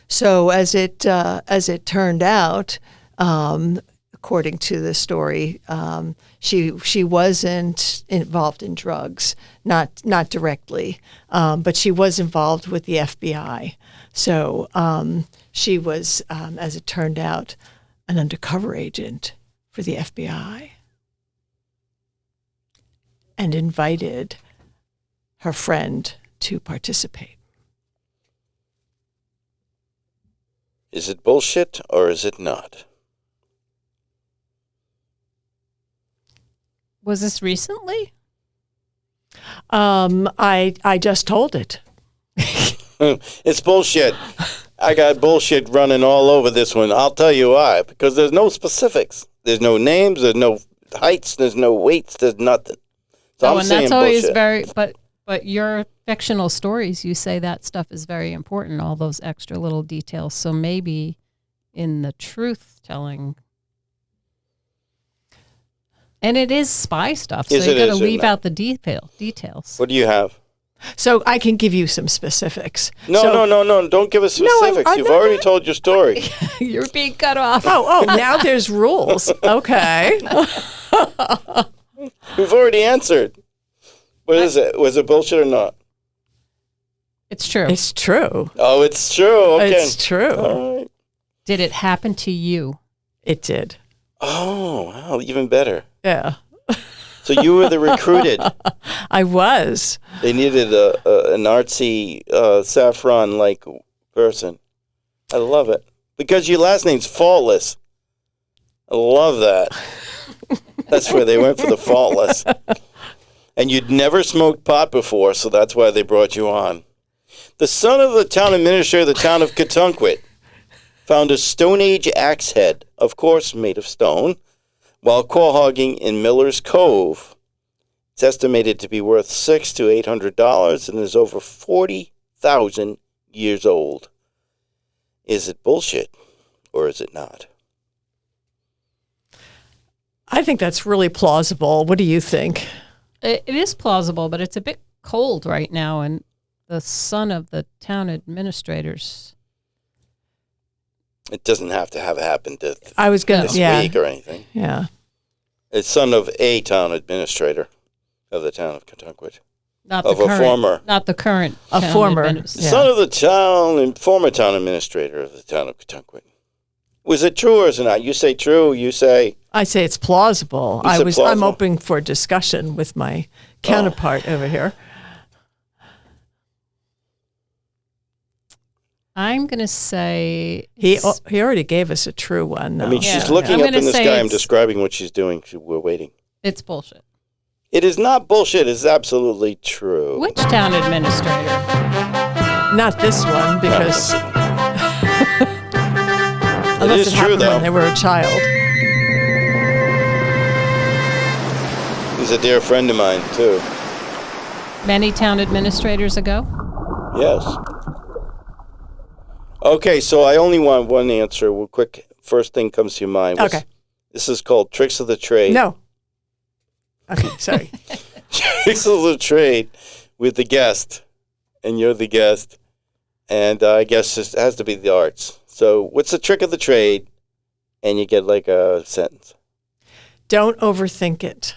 so as it turned out, according to the story, she wasn't involved in drugs, not directly, but she was involved with the FBI. So she was, as it turned out, an undercover agent for the FBI, and invited her friend to participate. Is it bullshit or is it not? Was this recently? I just told it. It's bullshit. I got bullshit running all over this one. I'll tell you why. Because there's no specifics. There's no names. There's no heights. There's no weights. There's nothing. So I'm and saying that's always bullshit. but your fictional stories, you say that stuff is very important, all those extra little details. So maybe in the truth telling, and it is spy stuff, so Yes, you it got to is, leave isn't it? out the details. What do you have? So I can give you some specifics. No, So- no. Don't give us specifics. I'm You've not- already told your story. You're being cut off. Oh, now there's rules. Okay. We've already answered. What is it? Was it bullshit or not? It's true. It's true. Oh, it's true. Okay. It's true. All right. Did it happen to you? It did. Oh, wow. Even better. Yeah. So you were the recruited. I was. They needed an artsy, saffron-like person. I love it. Because your last name's Faultless. I love that. That's where they went for the Faultless. And you'd never smoked pot before, so that's why they brought you on. The son of the town administrator of the town of Katunkwit found a Stone Age axe head, of course made of stone, while quahogging in Miller's Cove. It's estimated to be worth $600 to $800 and is over 40,000 years old. Is it bullshit or is it not? I think that's really plausible. What do you think? It is plausible, but it's a bit cold right now, and the son of the town administrators. It doesn't have to have happened I was going this to, week or anything. Yeah. It's son of a town administrator of the town of Kentucky. Not Of the a current, former. Not the current. A town former. administrator. Yeah. Son of the town and former town administrator of the town of Kentucky. Was it true or is it not? You say true. You say I say it's plausible. You said I'm plausible. open for discussion with my counterpart over here. I'm going to say He it's- already gave us a true one. I mean, Yeah. she's looking I'm up gonna in the say sky. I'm it's- describing what she's doing. We're waiting. it's bullshit. It is not bullshit. It's absolutely true. Which town administrator? Not this one, because It unless is it true, happened though. when they were a child. He's a dear friend of mine, too. Many town administrators ago? Yes. Okay, so I only want one answer. Well, quick, first thing comes to your mind. Okay. This is called Tricks of the Trade. No. Okay, sorry. Tricks of the Trade with the guest, and you're the guest, and I guess it has to be the arts. So what's the trick of the trade? And you get like a sentence. Don't overthink it.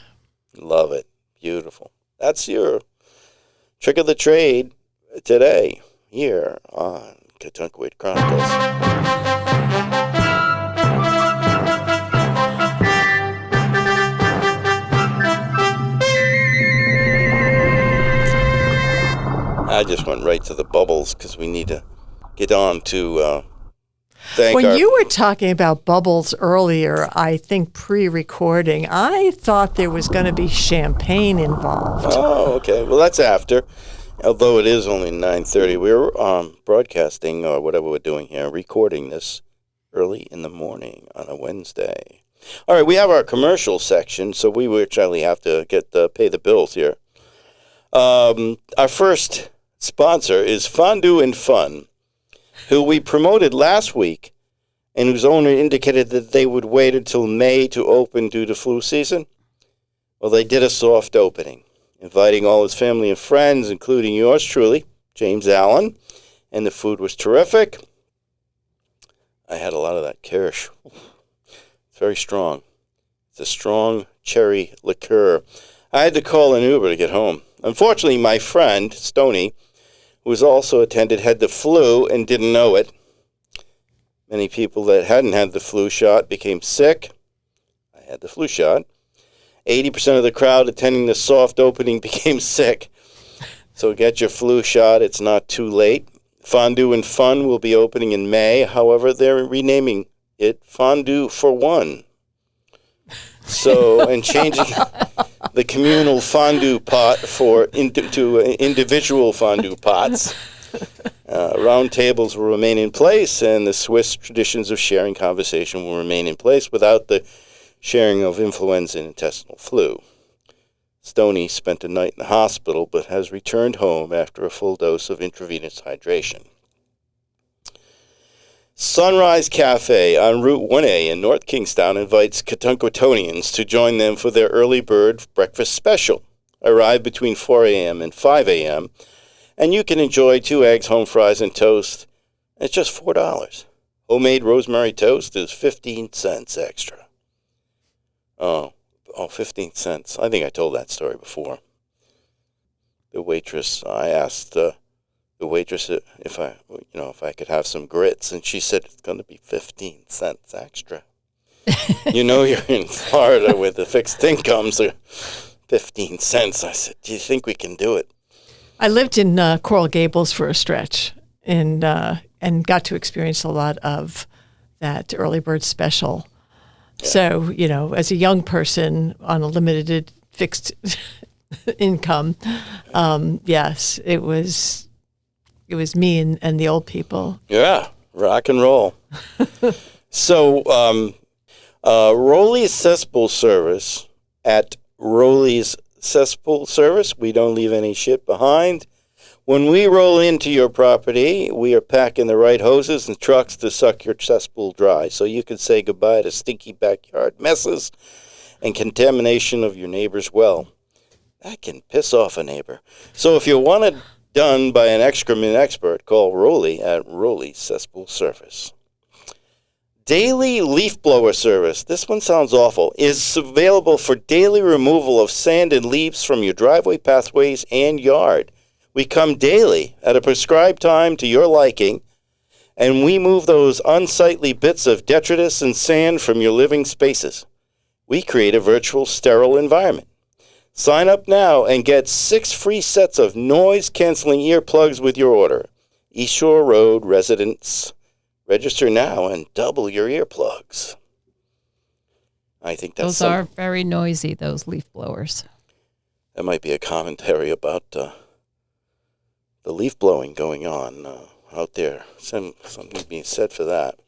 Love it. Beautiful. That's your trick of the trade today here on Kentucky Chronicles. I just went right to the bubbles because we need to get on to thank When our... you were talking about bubbles earlier, I think pre-recording, I thought there was going to be champagne involved. Oh, okay. Well, that's after. Although it is only 9:30, we're broadcasting or whatever we're doing here, recording this early in the morning on a Wednesday. All right, we have our commercial section, so we actually have to pay the bills here. Our first sponsor is Fondue and Fun, who we promoted last week, and whose owner indicated that they would wait until May to open due to flu season. Well, they did a soft opening, inviting all his family and friends, including yours truly, James Allen, and the food was terrific. I had a lot of that kirsch. It's very strong. It's a strong cherry liqueur. I had to call an Uber to get home. Unfortunately, my friend, Stoney, who was also attended, had the flu and didn't know it. Many people that hadn't had the flu shot became sick. I had the flu shot. 80% of the crowd attending the soft opening became sick. So get your flu shot. It's not too late. Fondue and Fun will be opening in May. However, they're renaming it Fondue for One. So, and changing the communal fondue pot to individual fondue pots. Round tables will remain in place, and the Swiss traditions of sharing conversation will remain in place without the sharing of influenza and intestinal flu. Stoney spent a night in the hospital, but has returned home after a full dose of intravenous hydration. Sunrise Cafe on Route 1A in North Kingstown invites Kentuckians to join them for their early bird breakfast special. Arrive between 4 a.m. and 5 a.m., and you can enjoy 2 eggs, home fries, and toast. It's just $4. Homemade rosemary toast is 15 cents extra. Oh, 15 cents. I think I told that story before. The waitress, I asked the waitress if I could have some grits, and she said it's going to be 15 cents extra. You know, you're in Florida with the fixed incomes, 15 cents. I said, do you think we can do it? I lived in Coral Gables for a stretch and got to experience a lot of that early bird special. Yeah. So, as a young person on a limited fixed income, yes, it was me and the old people. Yeah, rock and roll. So, Rowley's Cesspool Service at Rowley's Cesspool Service. We don't leave any shit behind. When we roll into your property, we are packing the right hoses and trucks to suck your cesspool dry so you can say goodbye to stinky backyard messes and contamination of your neighbor's well. That can piss off a neighbor. So if you want it done by an excrement expert, call Rolly at Rolly Cesspool Service. Daily leaf blower service, this one sounds awful, is available for daily removal of sand and leaves from your driveway, pathways, and yard. We come daily at a prescribed time to your liking, and we move those unsightly bits of detritus and sand from your living spaces. We create a virtual sterile environment. Sign up now and get 6 free sets of noise-canceling earplugs with your order. East Shore Road residents, register now and double your earplugs. I think that's those are very noisy, those leaf blowers. That might be a commentary about the leaf blowing going on out there. Something being said for that.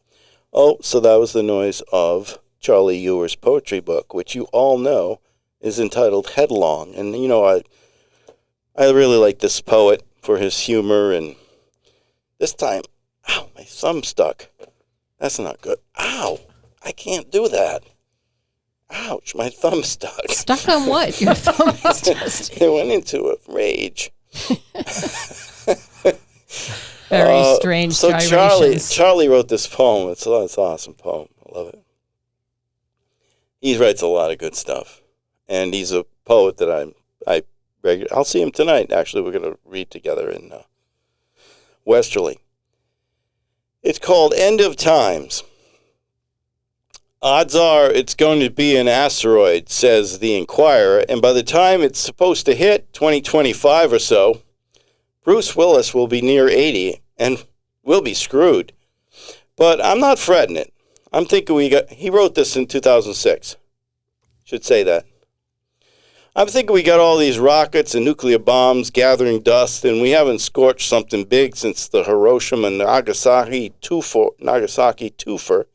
Oh, so that was the noise of Charlie Ewer's poetry book, which you all know is entitled Headlong. And, you know, I really like this poet for his humor. And this time, ow, my thumb stuck. That's not good. Ow, I can't do that. Ouch, my thumb stuck. Stuck on what? Your thumb is just... It went into a rage. Very strange so gyrations. Charlie wrote this poem. It's an awesome poem. I love it. He writes a lot of good stuff. And he's a poet that I'll see him tonight. Actually, we're going to read together in Westerly. It's called End of Times. Odds are it's going to be an asteroid, says the Inquirer, and by the time it's supposed to hit 2025 or so, Bruce Willis will be near 80 and we'll be screwed. But I'm not fretting it. I'm thinking he wrote this in 2006. Should say that. I'm thinking we got all these rockets and nuclear bombs gathering dust, and we haven't scorched something big since the Hiroshima and Nagasaki twofer,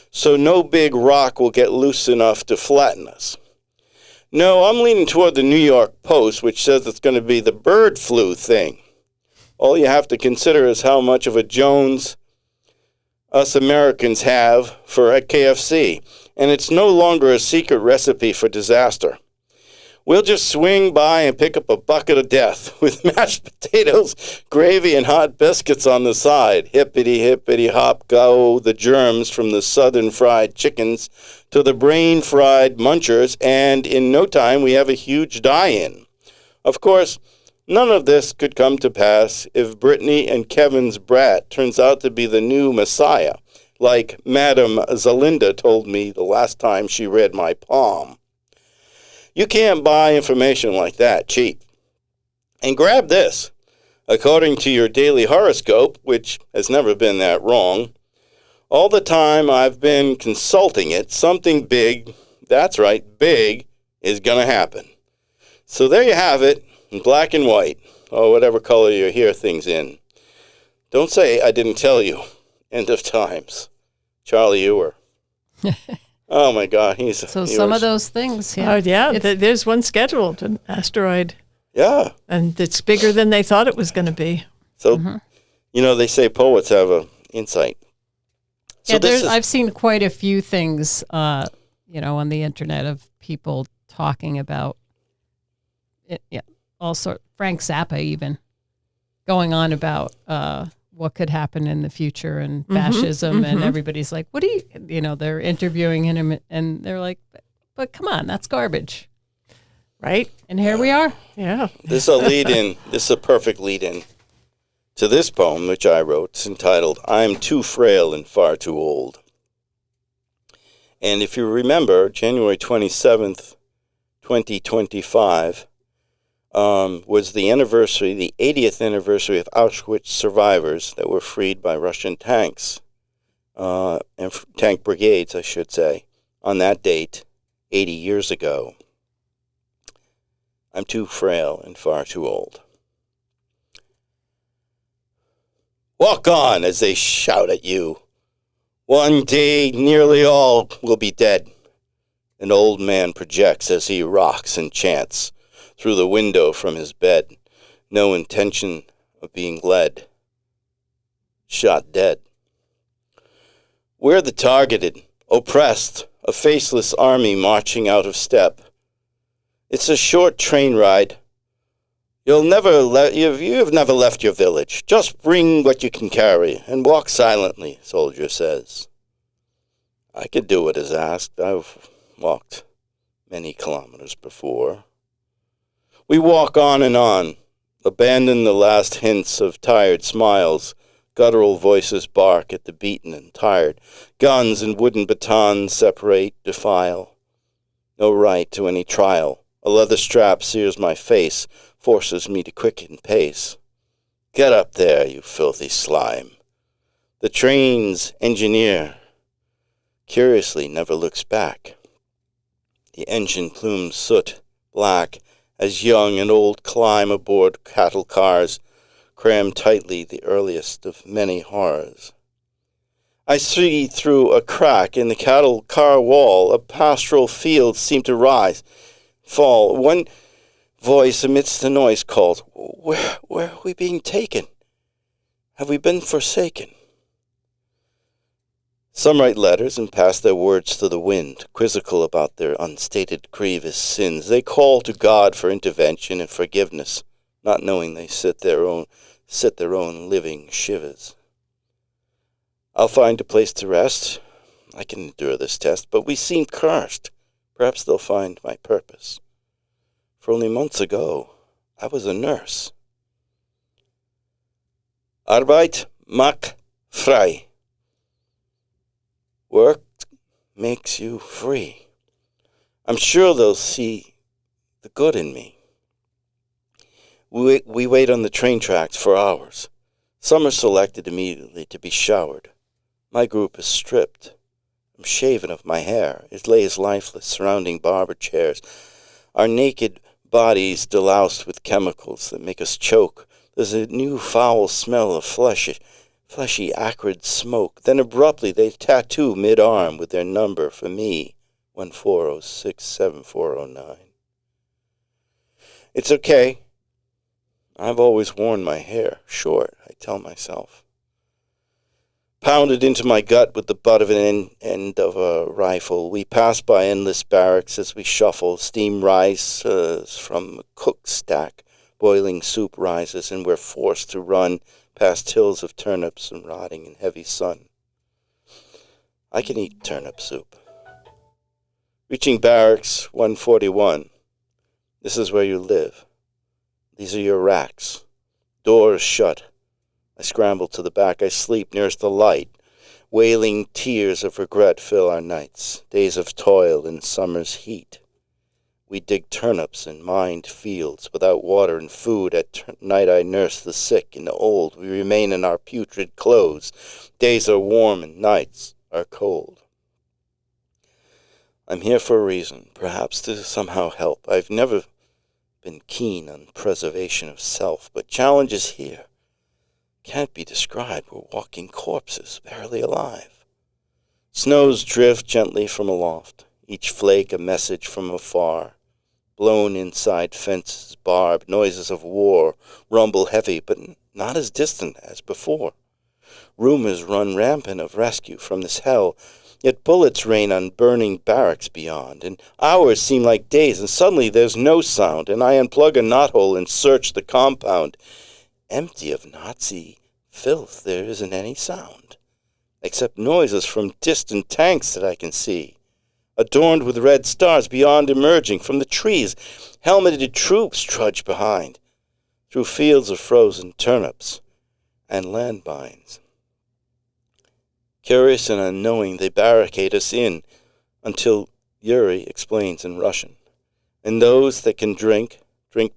so no big rock will get loose enough to flatten us. No, I'm leaning toward the New York Post, which says it's going to be the bird flu thing. All you have to consider is how much of a Jones us Americans have for KFC, and it's no longer a secret recipe for disaster. We'll just swing by and pick up a bucket of death with mashed potatoes, gravy, and hot biscuits on the side. Hippity, hippity, hop, go the germs from the southern fried chickens to the brain-fried munchers, and in no time we have a huge die-in. Of course, none of this could come to pass if Brittany and Kevin's brat turns out to be the new messiah, like Madame Zalinda told me the last time she read my palm. You can't buy information like that cheap. And grab this. According to your daily horoscope, which has never been that wrong, all the time I've been consulting it, something big, that's right, big, is going to happen. So there you have it, in black and white, or whatever color you hear things in. Don't say I didn't tell you. End of times. Charlie Ewer. Oh, my God. So some of those things, yeah. Oh, yeah. There's one scheduled, an asteroid. Yeah. And it's bigger than they thought it was going to be. So, you know, they say poets have an insight. So yeah, I've seen quite a few things, you know, on the internet of people talking about it. Yeah, all sorts. Frank Zappa even going on about what could happen in the future and fascism, and everybody's like, what do you know, they're interviewing him and they're like, but come on, that's garbage. Right? And here we are. Yeah. This is a lead-in. This is a perfect lead-in to this poem, which I wrote. It's entitled, I'm Too Frail and Far Too Old. And if you remember, January 27th, 2025, was the anniversary, the 80th anniversary of Auschwitz survivors that were freed by Russian tanks, and tank brigades, I should say, on that date, 80 years ago. I'm too frail and far too old. Walk on as they shout at you. One day nearly all will be dead. An old man projects as he rocks and chants through the window from his bed. No intention of being led, shot dead. We're the targeted, oppressed, a faceless army marching out of step. It's a short train ride. You've never left your village. Just bring what you can carry and walk silently, soldier says. I could do what is asked. I've walked many kilometers before. We walk on, abandon the last hints of tired smiles. Guttural voices bark at the beaten and tired. Guns and wooden batons separate, defile. No right to any trial. A leather strap sears my face, forces me to quicken pace. Get up there, you filthy slime. The train's engineer curiously never looks back. The engine plumes soot, black, as young and old climb aboard cattle cars, cram tightly the earliest of many horrors. I see through a crack in the cattle car wall. A pastoral field seemed to rise, fall. One voice amidst the noise calls, Where are we being taken? Have we been forsaken? Some write letters and pass their words to the wind, quizzical about their unstated grievous sins. They call to God for intervention and forgiveness, not knowing they sit their own living shivers. I'll find a place to rest. I can endure this test, but we seem cursed. Perhaps they'll find my purpose. For only months ago, I was a nurse. Arbeit macht frei. Work makes you free. I'm sure they'll see the good in me. We wait on the train tracks for hours. Some are selected immediately to be showered. My group is stripped. I'm shaven of my hair. It lays lifeless surrounding barber chairs. Our naked bodies deloused with chemicals that make us choke. There's a new foul smell of fleshy, acrid smoke. Then abruptly they tattoo mid-arm with their number for me, 14067409. It's okay. I've always worn my hair short, I tell myself. Pounded into my gut with the butt of an end of a rifle, we pass by endless barracks as we shuffle. Steam rises from a cook stack. Boiling soup rises, and we're forced to run past hills of turnips and rotting in heavy sun. I can eat turnip soup. Reaching barracks 141. This is where you live. These are your racks. Doors shut. I scramble to the back. I sleep nearest the light. Wailing tears of regret fill our nights. Days of toil in summer's heat. We dig turnips and mined fields. Without water and food, at night I nurse the sick and the old. We remain in our putrid clothes. Days are warm and nights are cold. I'm here for a reason, perhaps to somehow help. I've never been keen on preservation of self, but challenges here can't be described. We're walking corpses, barely alive. Snows drift gently from aloft, each flake a message from afar. Blown inside fences, barbed, noises of war, rumble heavy, but not as distant as before. Rumors run rampant of rescue from this hell, yet bullets rain on burning barracks beyond, and hours seem like days, and suddenly there's no sound, and I unplug a knothole and search the compound. Empty of Nazi filth, there isn't any sound, except noises from distant tanks that I can see. Adorned with red stars beyond emerging from the trees, helmeted troops trudge behind, through fields of frozen turnips and landmines. Curious and unknowing, they barricade us in until Yuri explains in Russian. And those that can drink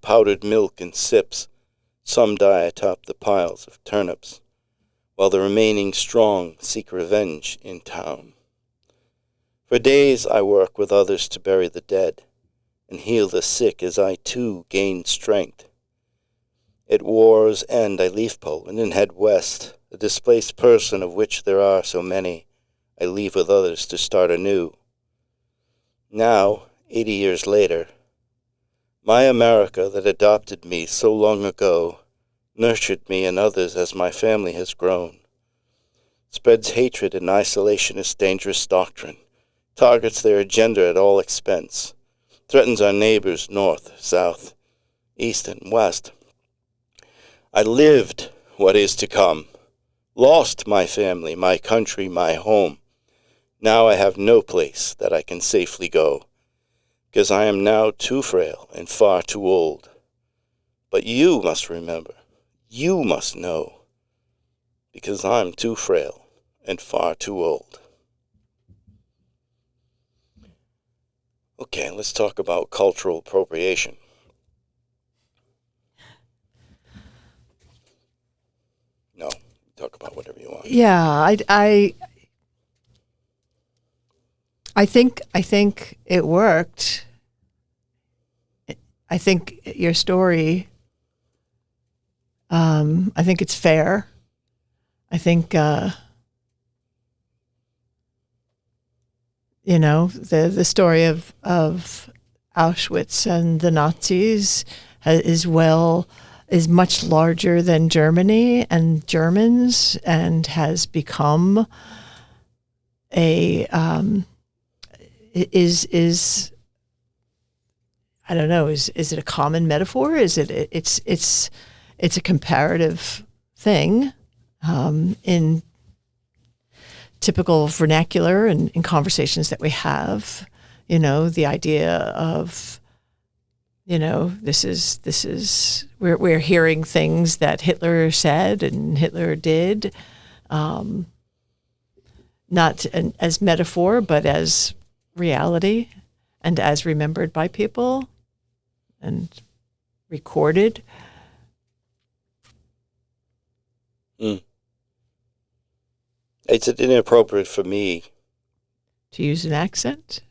powdered milk in sips. Some die atop the piles of turnips, while the remaining strong seek revenge in town. For days I work with others to bury the dead and heal the sick as I too gain strength. At war's end I leave Poland and head west, a displaced person of which there are so many. I leave with others to start anew. Now, 80 years later, my America that adopted me so long ago nurtured me and others as my family has grown, spreads hatred and isolationist dangerous doctrine, targets their agenda at all expense, threatens our neighbors north, south, east, and west. I lived what is to come, lost my family, my country, my home. Now I have no place that I can safely go, because I am now too frail and far too old. But you must remember, you must know, because I'm too frail and far too old. Okay, let's talk about cultural appropriation. No, talk about whatever you want. Yeah, I think it worked. I think your story. I think it's fair. I think the story of Auschwitz and the Nazis is much larger than Germany and Germans, and has become a is I don't know, is it a common metaphor? Is it's a comparative thing in typical vernacular and in conversations that we have. The idea of this is we're hearing things that Hitler said and Hitler did, not as metaphor, but as reality and as remembered by people and recorded. It's inappropriate for me To use an accent?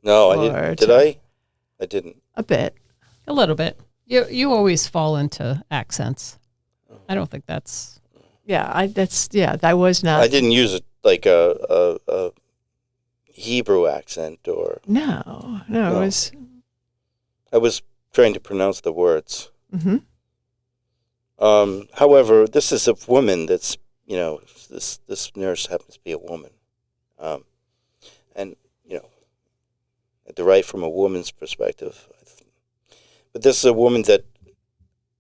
No, I didn't. Did I? I didn't. A bit. A little bit. You always fall into accents. I don't think that's. Yeah, that was not. I didn't use it like a Hebrew accent or. No, it was. I was trying to pronounce the words. Mm-hmm. However, this is a woman that's, this nurse happens to be a woman. And, I to write from a woman's perspective. But this is a woman that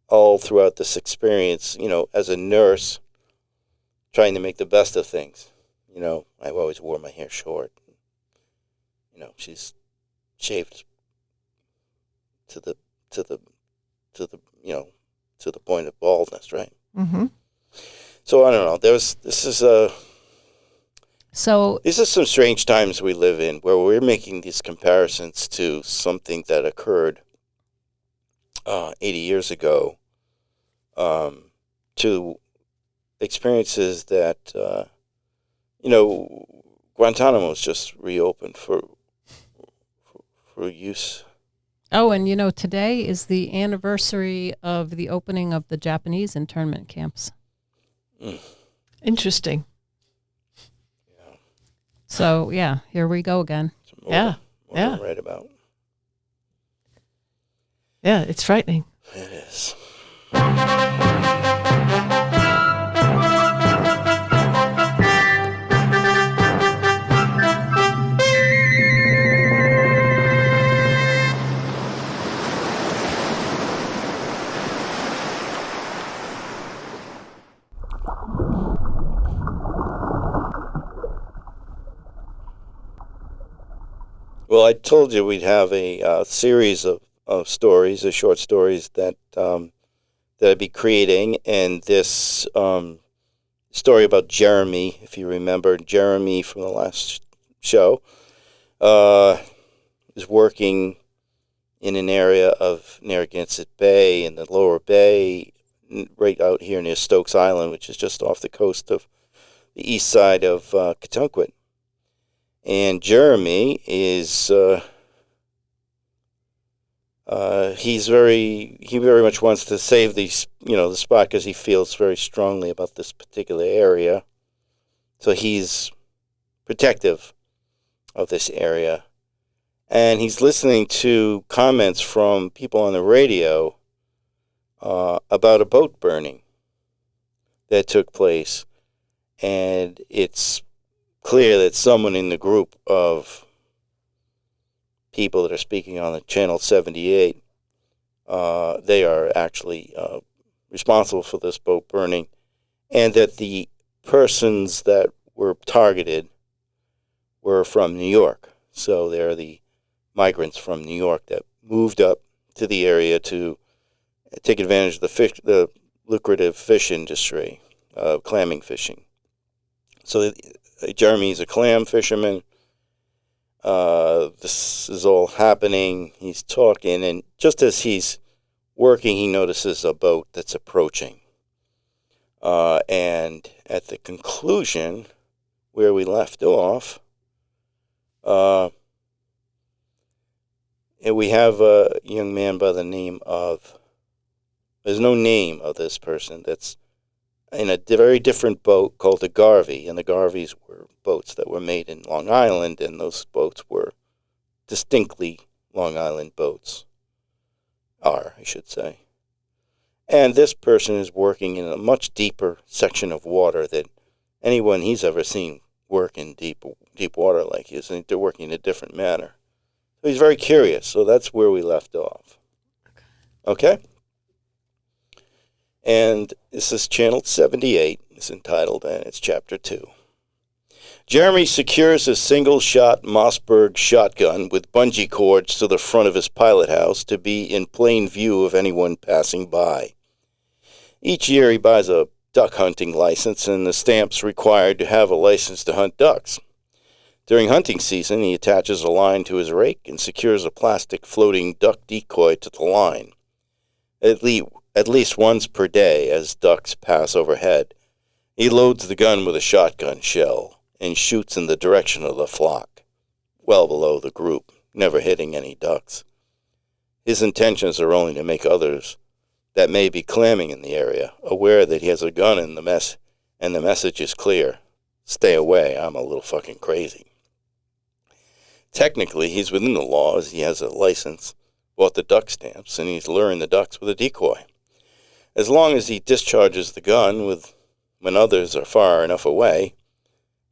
all throughout this experience, as a nurse, trying to make the best of things. I always wore my hair short. She's shaved to the point of baldness, right? Mm-hmm. So I don't know. These are some strange times we live in, where we're making these comparisons to something that occurred 80 years ago, to experiences that Guantanamo was just reopened for use. Oh, and today is the anniversary of the opening of the Japanese internment camps. Interesting. Yeah. So, here we go again. More to write about. Yeah, it's frightening. It is. Well, I told you we'd have a series of stories, short stories that I'd be creating, and this story about Jeremy, if you remember, Jeremy from the last show, is working in an area of Narragansett Bay in the lower bay, right out here near Stokes Island, which is just off the coast of the east side of Katunkwit. And Jeremy is he very much wants to save the spot, because he feels very strongly about this particular area. So he's protective of this area, and he's listening to comments from people on the radio about a boat burning that took place, and it's clear that someone in the group of people that are speaking on the Channel 78, they are actually responsible for this boat burning, and that the persons that were targeted were from New York. So they're the migrants from New York that moved up to the area to take advantage of the lucrative fish industry, clamming fishing. So Jeremy's a clam fisherman. This is all happening. He's talking, and just as he's working, he notices a boat that's approaching. And at the conclusion, where we left off, and we have a young man by the name of, there's no name of this person, that's in a very different boat called the Garvey, and the Garveys were boats that were made in Long Island, and those boats were distinctly Long Island boats, I should say. And this person is working in a much deeper section of water than anyone he's ever seen work in deep water like this, and they're working in a different manner. So he's very curious, so that's where we left off. Okay? And this is Channel 78. It's entitled, and it's Chapter 2. Jeremy secures a single-shot Mossberg shotgun with bungee cords to the front of his pilot house to be in plain view of anyone passing by. Each year he buys a duck hunting license and the stamps required to have a license to hunt ducks. During hunting season, he attaches a line to his rake and secures a plastic floating duck decoy to the line. At least once per day, as ducks pass overhead, he loads the gun with a shotgun shell and shoots in the direction of the flock, well below the group, never hitting any ducks. His intentions are only to make others that may be clamming in the area aware that he has a gun in the mess, and the message is clear: stay away, I'm a little fucking crazy. Technically, he's within the law as he has a license, bought the duck stamps, and he's luring the ducks with a decoy. As long as he discharges the gun when others are far enough away,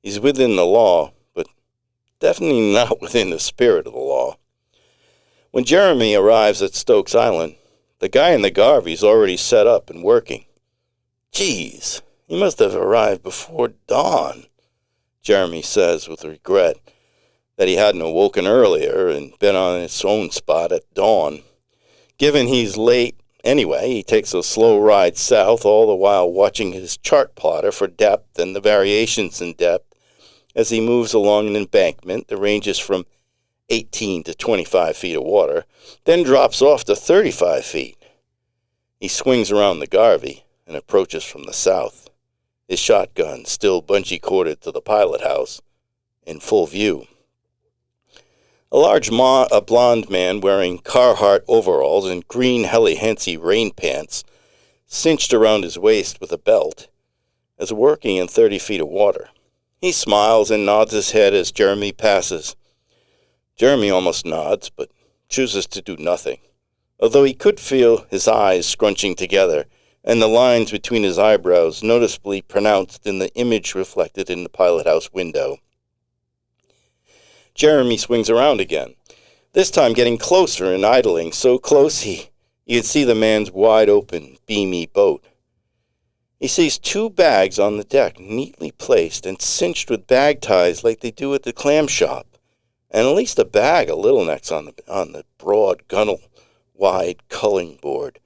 he's within the law, but definitely not within the spirit of the law. When Jeremy arrives at Stokes Island, the guy in the Garvey's already set up and working. Geez, he must have arrived before dawn, Jeremy says with regret that he hadn't awoken earlier and been on his own spot at dawn. Given he's late anyway, he takes a slow ride south, all the while watching his chart plotter for depth and the variations in depth as he moves along an embankment that ranges from 18 to 25 feet of water, then drops off to 35 feet. He swings around the Garvey and approaches from the south, his shotgun still bungee-corded to the pilot house, in full view. A blond man wearing Carhartt overalls and green Helly Hansen rain pants, cinched around his waist with a belt, is working in 30 feet of water. He smiles and nods his head as Jeremy passes. Jeremy almost nods, but chooses to do nothing, although he could feel his eyes scrunching together and the lines between his eyebrows noticeably pronounced in the image reflected in the pilot house window. Jeremy swings around again, this time getting closer and idling so close you could see the man's wide-open, beamy boat. He sees 2 bags on the deck, neatly placed and cinched with bag ties like they do at the clam shop, and at least a bag of little necks on the broad, gunnel-wide culling board.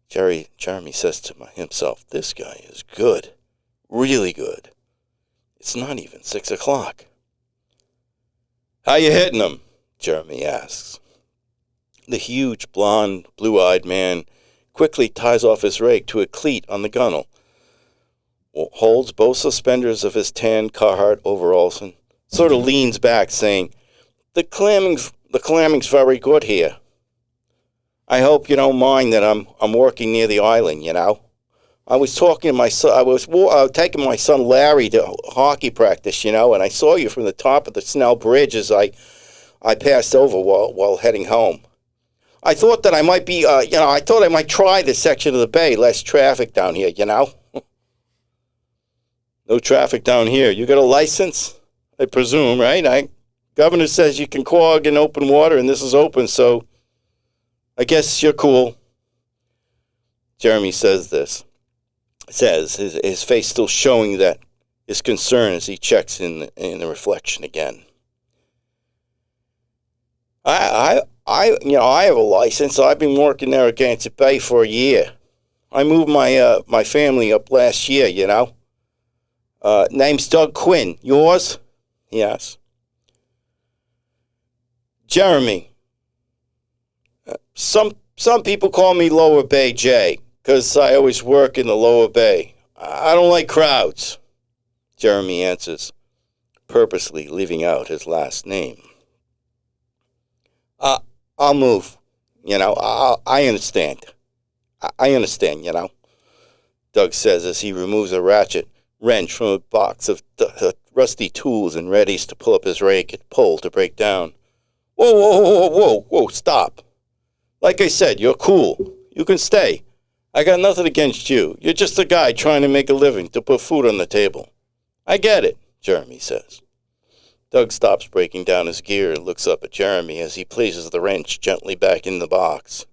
Jeremy says to himself, this guy is good, really good. It's not even 6 o'clock. How you hitting him? Jeremy asks. The huge, blond, blue-eyed man quickly ties off his rake to a cleat on the gunnel, holds both suspenders of his tan Carhartt overalls, and sort of leans back, saying, The clamming's very good here. I hope you don't mind that I'm working near the island, you know. I was talking to my son. I was taking my son Larry to hockey practice, you know, and I saw you from the top of the Snell Bridge as I passed over while heading home. I thought that I might be, I thought I might try this section of the bay, less traffic down here, you know. No traffic down here. You got a license? I presume, right? Governor says you can quag in open water, and this is open, so I guess you're cool. Jeremy says his face still showing that his concern as he checks in the reflection again. I have a license. I've been working there at Gansett Bay for a year. I moved my family up last year, Name's Doug Quinn. Yours? He asks. Jeremy. Some people call me Lower Bay J, because I always work in the Lower Bay. I don't like crowds, Jeremy answers, purposely leaving out his last name. I'll move. I understand. I understand, Doug says as he removes a ratchet wrench from a box of rusty tools and readies to pull up his rake and pull to break down. Whoa, stop. Like I said, you're cool. You can stay. I got nothing against you. You're just a guy trying to make a living to put food on the table. I get it, Jeremy says. Doug stops breaking down his gear and looks up at Jeremy as he places the wrench gently back in the box.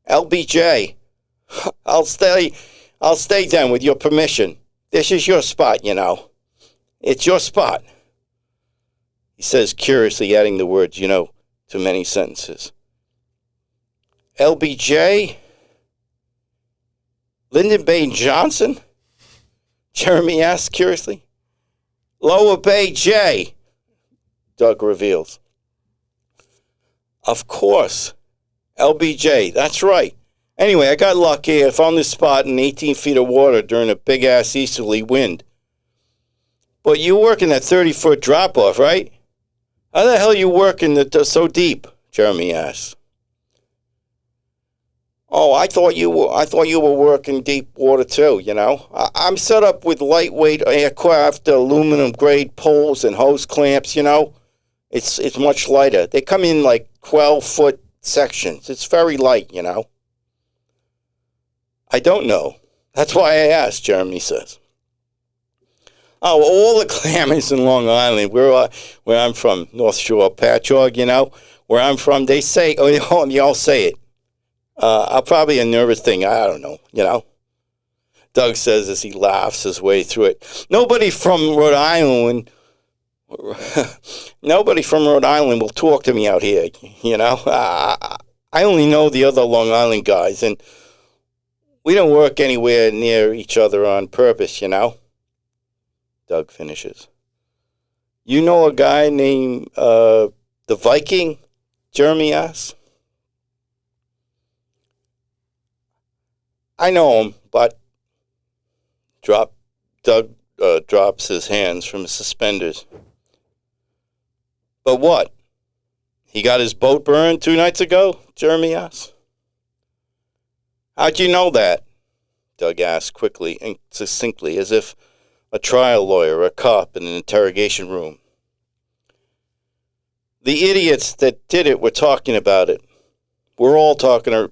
LBJ, I'll stay then with your permission. This is your spot, It's your spot. He says curiously, adding the words, to many sentences. LBJ? Lyndon Bain Johnson? Jeremy asks curiously. Lower Bay J, Doug reveals. Of course. LBJ, that's right. Anyway, I got lucky. I found this spot in 18 feet of water during a big-ass easterly wind. But you working that 30-foot drop-off, right? How the hell are you working so deep? Jeremy asks. Oh, I thought you were working deep water too, I'm set up with lightweight aircraft, aluminum grade poles and hose clamps, It's much lighter. They come in like 12-foot sections. It's very light, I don't know. That's why I asked, Jeremy says. Oh, well, all the clammers in Long Island, where I'm from, North Shore, Patchogue, where I'm from, they say, they all say it. Probably a nervous thing. I don't know, Doug says as he laughs his way through it. Nobody from Rhode Island will talk to me out here, I only know the other Long Island guys, and we don't work anywhere near each other on purpose, Doug finishes. You know a guy named the Viking? Jeremy asks. I know him, but Doug drops his hands from his suspenders. But what? He got his boat burned 2 nights ago? Jeremy asks. How'd you know that? Doug asked quickly and succinctly, as if a trial lawyer or a cop in an interrogation room. The idiots that did it were talking about it. We're all talking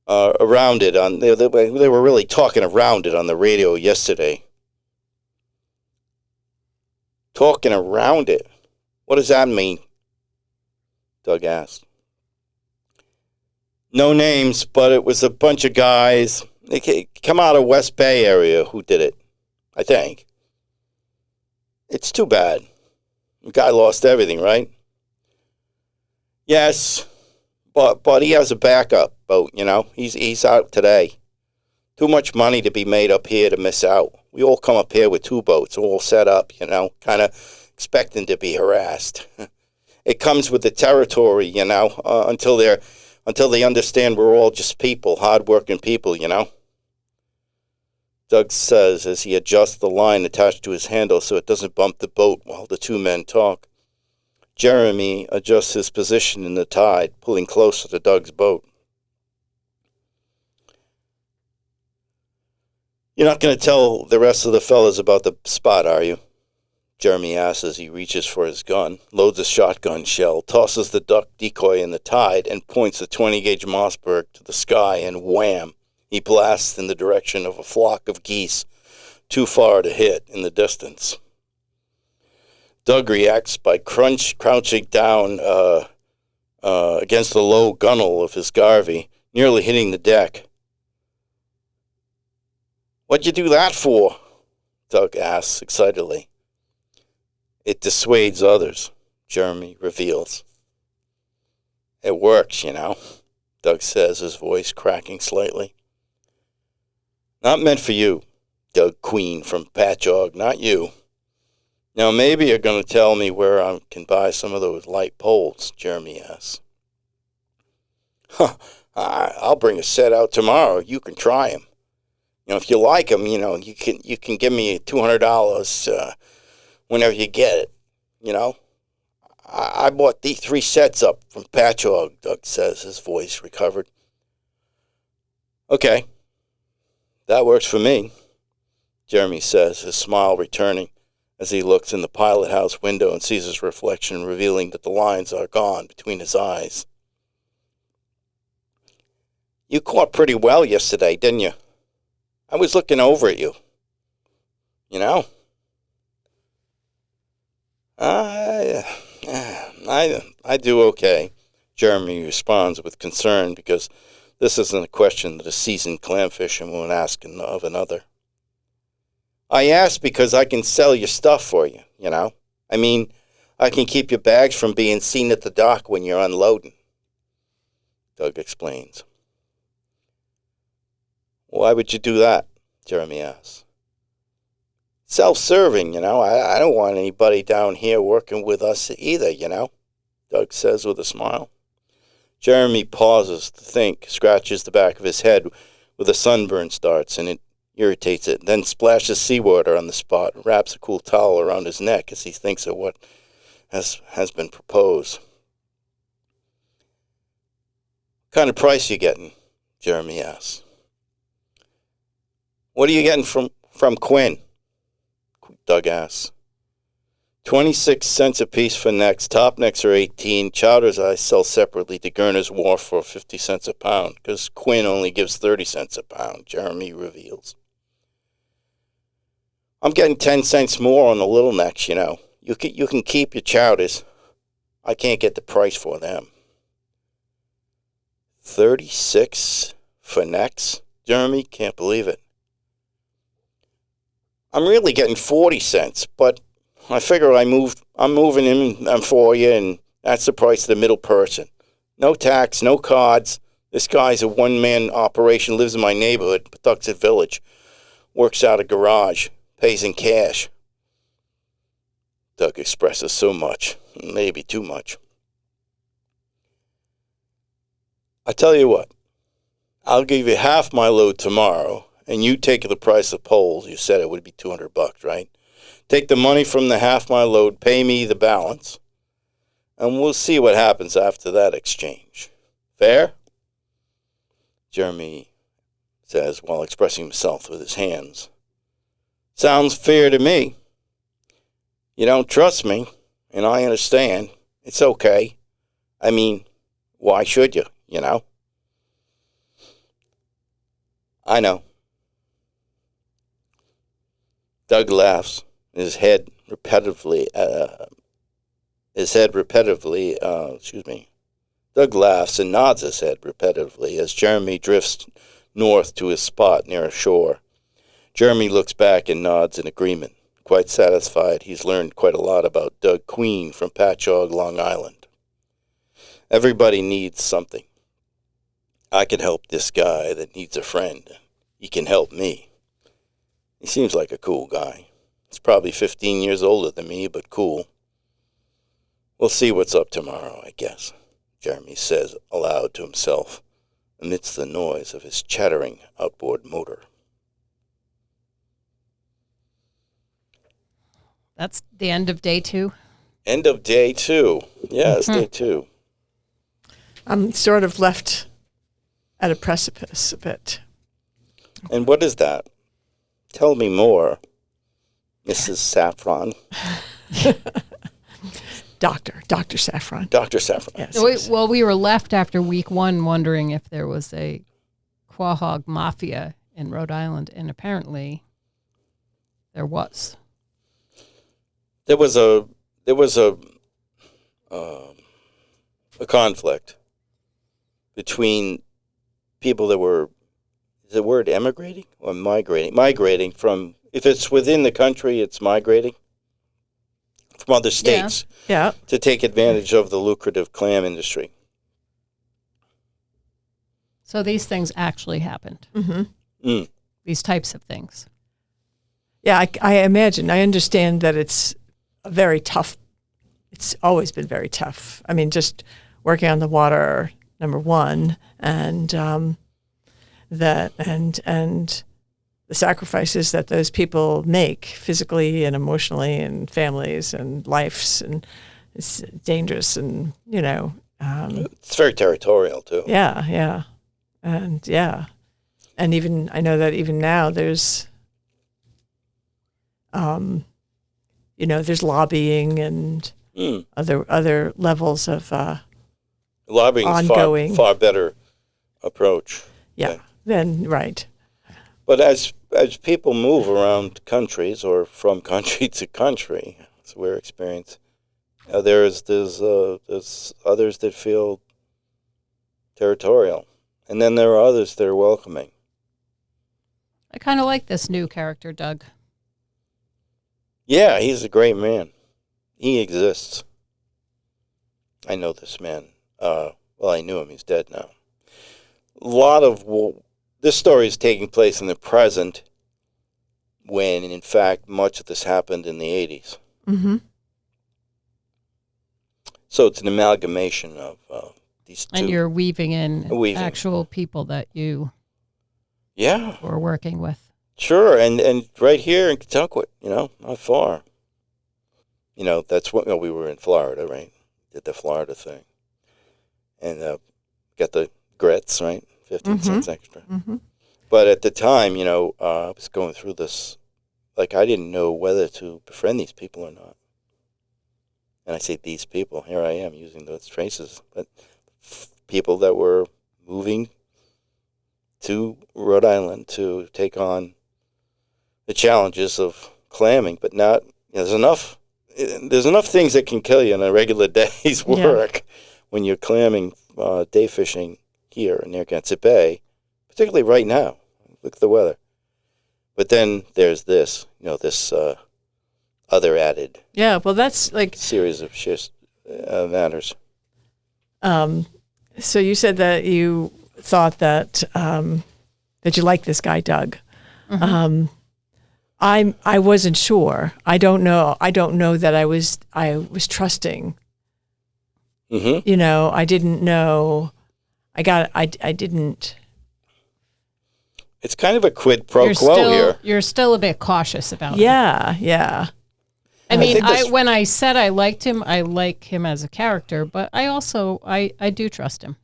around it. They were really talking around it on the radio yesterday. Talking around it? What does that mean? Doug asked. No names, but it was a bunch of guys. They come out of West Bay area who did it, I think. It's too bad. The guy lost everything, right? Yes, but he has a backup boat, He's out today. Too much money to be made up here to miss out. We all come up here with 2 boats, all set up, kind of expecting to be harassed. It comes with the territory, until they understand we're all just people, hard-working people, Doug says as he adjusts the line attached to his handle so it doesn't bump the boat while the 2 men talk. Jeremy adjusts his position in the tide, pulling closer to Doug's boat. You're not going to tell the rest of the fellas about the spot, are you? Jeremy asks as he reaches for his gun, loads a shotgun shell, tosses the duck decoy in the tide, and points the 20-gauge Mossberg to the sky, and wham! He blasts in the direction of a flock of geese too far to hit in the distance. Doug reacts by crouching down against the low gunwale of his Garvey, nearly hitting the deck. "What'd you do that for?" Doug asks excitedly. "It dissuades others," Jeremy reveals. "It works, you know," Doug says, his voice cracking slightly. "Not meant for you, Doug Queen from Patchogue, not you. Now maybe you're going to tell me where I can buy some of those light poles," Jeremy asks. "Huh, I'll bring a set out tomorrow. You can try them. If you like them, you can give me $200 whenever you get it. I bought these 3 sets up from Patchogue," Doug says, his voice recovered. "Okay, that works for me," Jeremy says, his smile returning as he looks in the pilot house window and sees his reflection, revealing that the lines are gone between his eyes. "You caught pretty well yesterday, didn't you? I was looking over at you. I do okay," Jeremy responds with concern, because this isn't a question that a seasoned clam fisherman would ask of another. "I asked because I can sell your stuff for you, I mean, I can keep your bags from being seen at the dock when you're unloading," Doug explains. "Why would you do that?" Jeremy asks. "Self-serving, I don't want anybody down here working with us either, Doug says with a smile. Jeremy pauses to think, scratches the back of his head where the sunburn starts, and it irritates it, then splashes seawater on the spot and wraps a cool towel around his neck as he thinks of what has been proposed. "What kind of price you getting?" Jeremy asks. "What are you getting from Quinn?" Doug asks. 26 cents a piece for necks. Top necks are 18. Chowders I sell separately to Gurner's Wharf for 50 cents a pound, because Quinn only gives 30 cents a pound, Jeremy reveals. "I'm getting 10 cents more on the little necks, You can keep your chowders. I can't get the price for them." 36 for necks? Jeremy can't believe it. "I'm really getting 40 cents, but I figure I'm moving in for you, and that's the price of the middle person. No tax, no cards. This guy's a one-man operation, lives in my neighborhood, Patuxent Village. Works out a garage, pays in cash." Doug expresses so much, maybe too much. "I tell you what, I'll give you half my load tomorrow, and you take the price of poles. You said it would be $200, right? Take the money from the half my load, pay me the balance, and we'll see what happens after that exchange. Fair?" Jeremy says while expressing himself with his hands. "Sounds fair to me. You don't trust me, and I understand. It's okay. I mean, why should you, "I know." Doug laughs, his head repetitively. Doug laughs and nods his head repetitively as Jeremy drifts north to his spot near a shore. Jeremy looks back and nods in agreement, quite satisfied he's learned quite a lot about Doug Queen from Patchogue, Long Island. Everybody needs something. I can help this guy that needs a friend. He can help me. He seems like a cool guy. He's probably 15 years older than me, but cool. We'll see what's up tomorrow, I guess, Jeremy says aloud to himself, amidst the noise of his chattering outboard motor. That's the end of day 2. End of day 2. Yes, day 2. I'm sort of left at a precipice a bit. And what is that? Tell me more, Mrs. Saffron. Dr. Saffron. Dr. Saffron. Yes. Well, we were left after week 1 wondering if there was a Quahog mafia in Rhode Island, and apparently there was. There was a conflict between people that were, is the word emigrating or migrating? Migrating from, if it's within the country, it's migrating from other states Yeah. to take advantage of the lucrative clam industry. So these things actually happened. These types of things. Yeah, I imagine. I understand that it's a very tough. It's always been very tough. I mean, just working on the water, number one, and that and the sacrifices that those people make physically and emotionally, and families and lives, and it's dangerous. And It's very territorial too. yeah, and even I know that even now there's. There's lobbying and other levels of lobbying is ongoing. far better approach. Yeah. Then right. But as people move around countries or from country to country, it's we're experience. There's others that feel territorial, and then there are others that are welcoming. I kind of like this new character, Doug. Yeah, he's a great man. He exists. I know this man. Well, I knew him. He's dead now. A lot of this story is taking place in the present, when in fact much of this happened in the 80s. Mm-hmm. So it's an amalgamation of these two. And you're weaving in actual people that you were working with. Sure, and right here in Kentucky, not far. That's what we were in Florida, right? Did the Florida thing, and got the grits, right? 15 cents extra. Mm-hmm. But at the time, I was going through this, like I didn't know whether to befriend these people or not. And I say these people, here I am using those traces, but people that were moving to Rhode Island to take on the challenges of clamming, but not, there's enough things that can kill you in a regular day's work when you're clamming, day fishing here in Narragansett Bay, particularly right now. Look at the weather. But then there's this, this other added. Yeah, well, that's like series of matters. So you said that you thought that that you liked this guy, Doug. Mm-hmm. I wasn't sure. I don't know that I was trusting. Mm-hmm. I didn't know. I didn't. It's kind of a quid pro quo here. You're still a bit cautious about it. Yeah. I mean, when I said I liked him, I like him as a character, but I also I do trust him.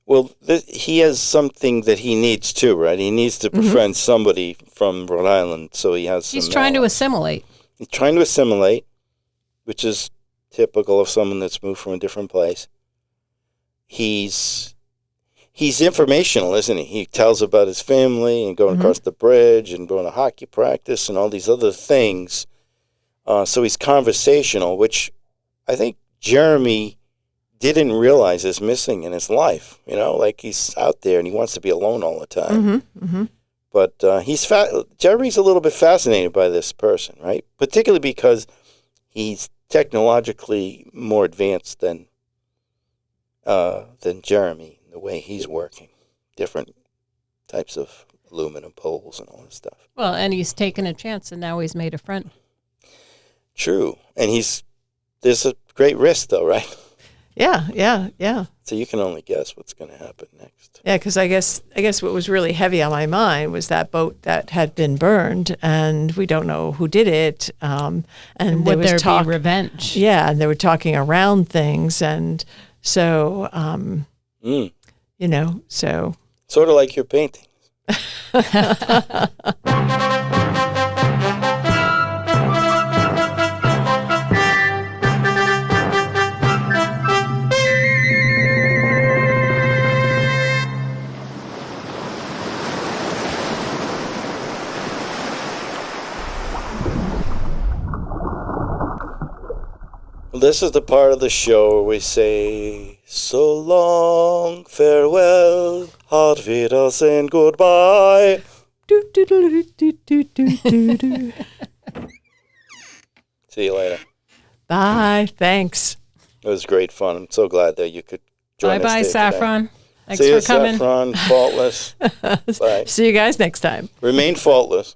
Well, he has something that he needs too, right? He needs to befriend somebody from Rhode Island, so he has. He's trying to assimilate. He's trying to assimilate, which is typical of someone that's moved from a different place. He's informational, isn't he? He tells about his family and going across the bridge and going to hockey practice and all these other things. So he's conversational, which I think Jeremy didn't realize is missing in his life. Like he's out there and he wants to be alone all the time. But Jeremy's a little bit fascinated by this person, right? Particularly because he's technologically more advanced than Jeremy in the way he's working. Different types of aluminum poles and all this stuff. Well, and he's taken a chance, and now he's made a friend. True, and there's a great risk, though, right? Yeah. So you can only guess what's going to happen next. Yeah, because I guess what was really heavy on my mind was that boat that had been burned, and we don't know who did it. And would there be revenge? Yeah, and they were talking around things, and so so sort of like your paintings. This is the part of the show where we say, so long, farewell, auf Wiedersehen, goodbye. Do, do, do, do, do, do, do, do. See you later. Bye. Thanks. It was great fun. I'm so glad that you could join us Bye-bye, today. Saffron. Thanks See for you, coming. Saffron. Faultless. Bye. See you guys next time. Remain faultless.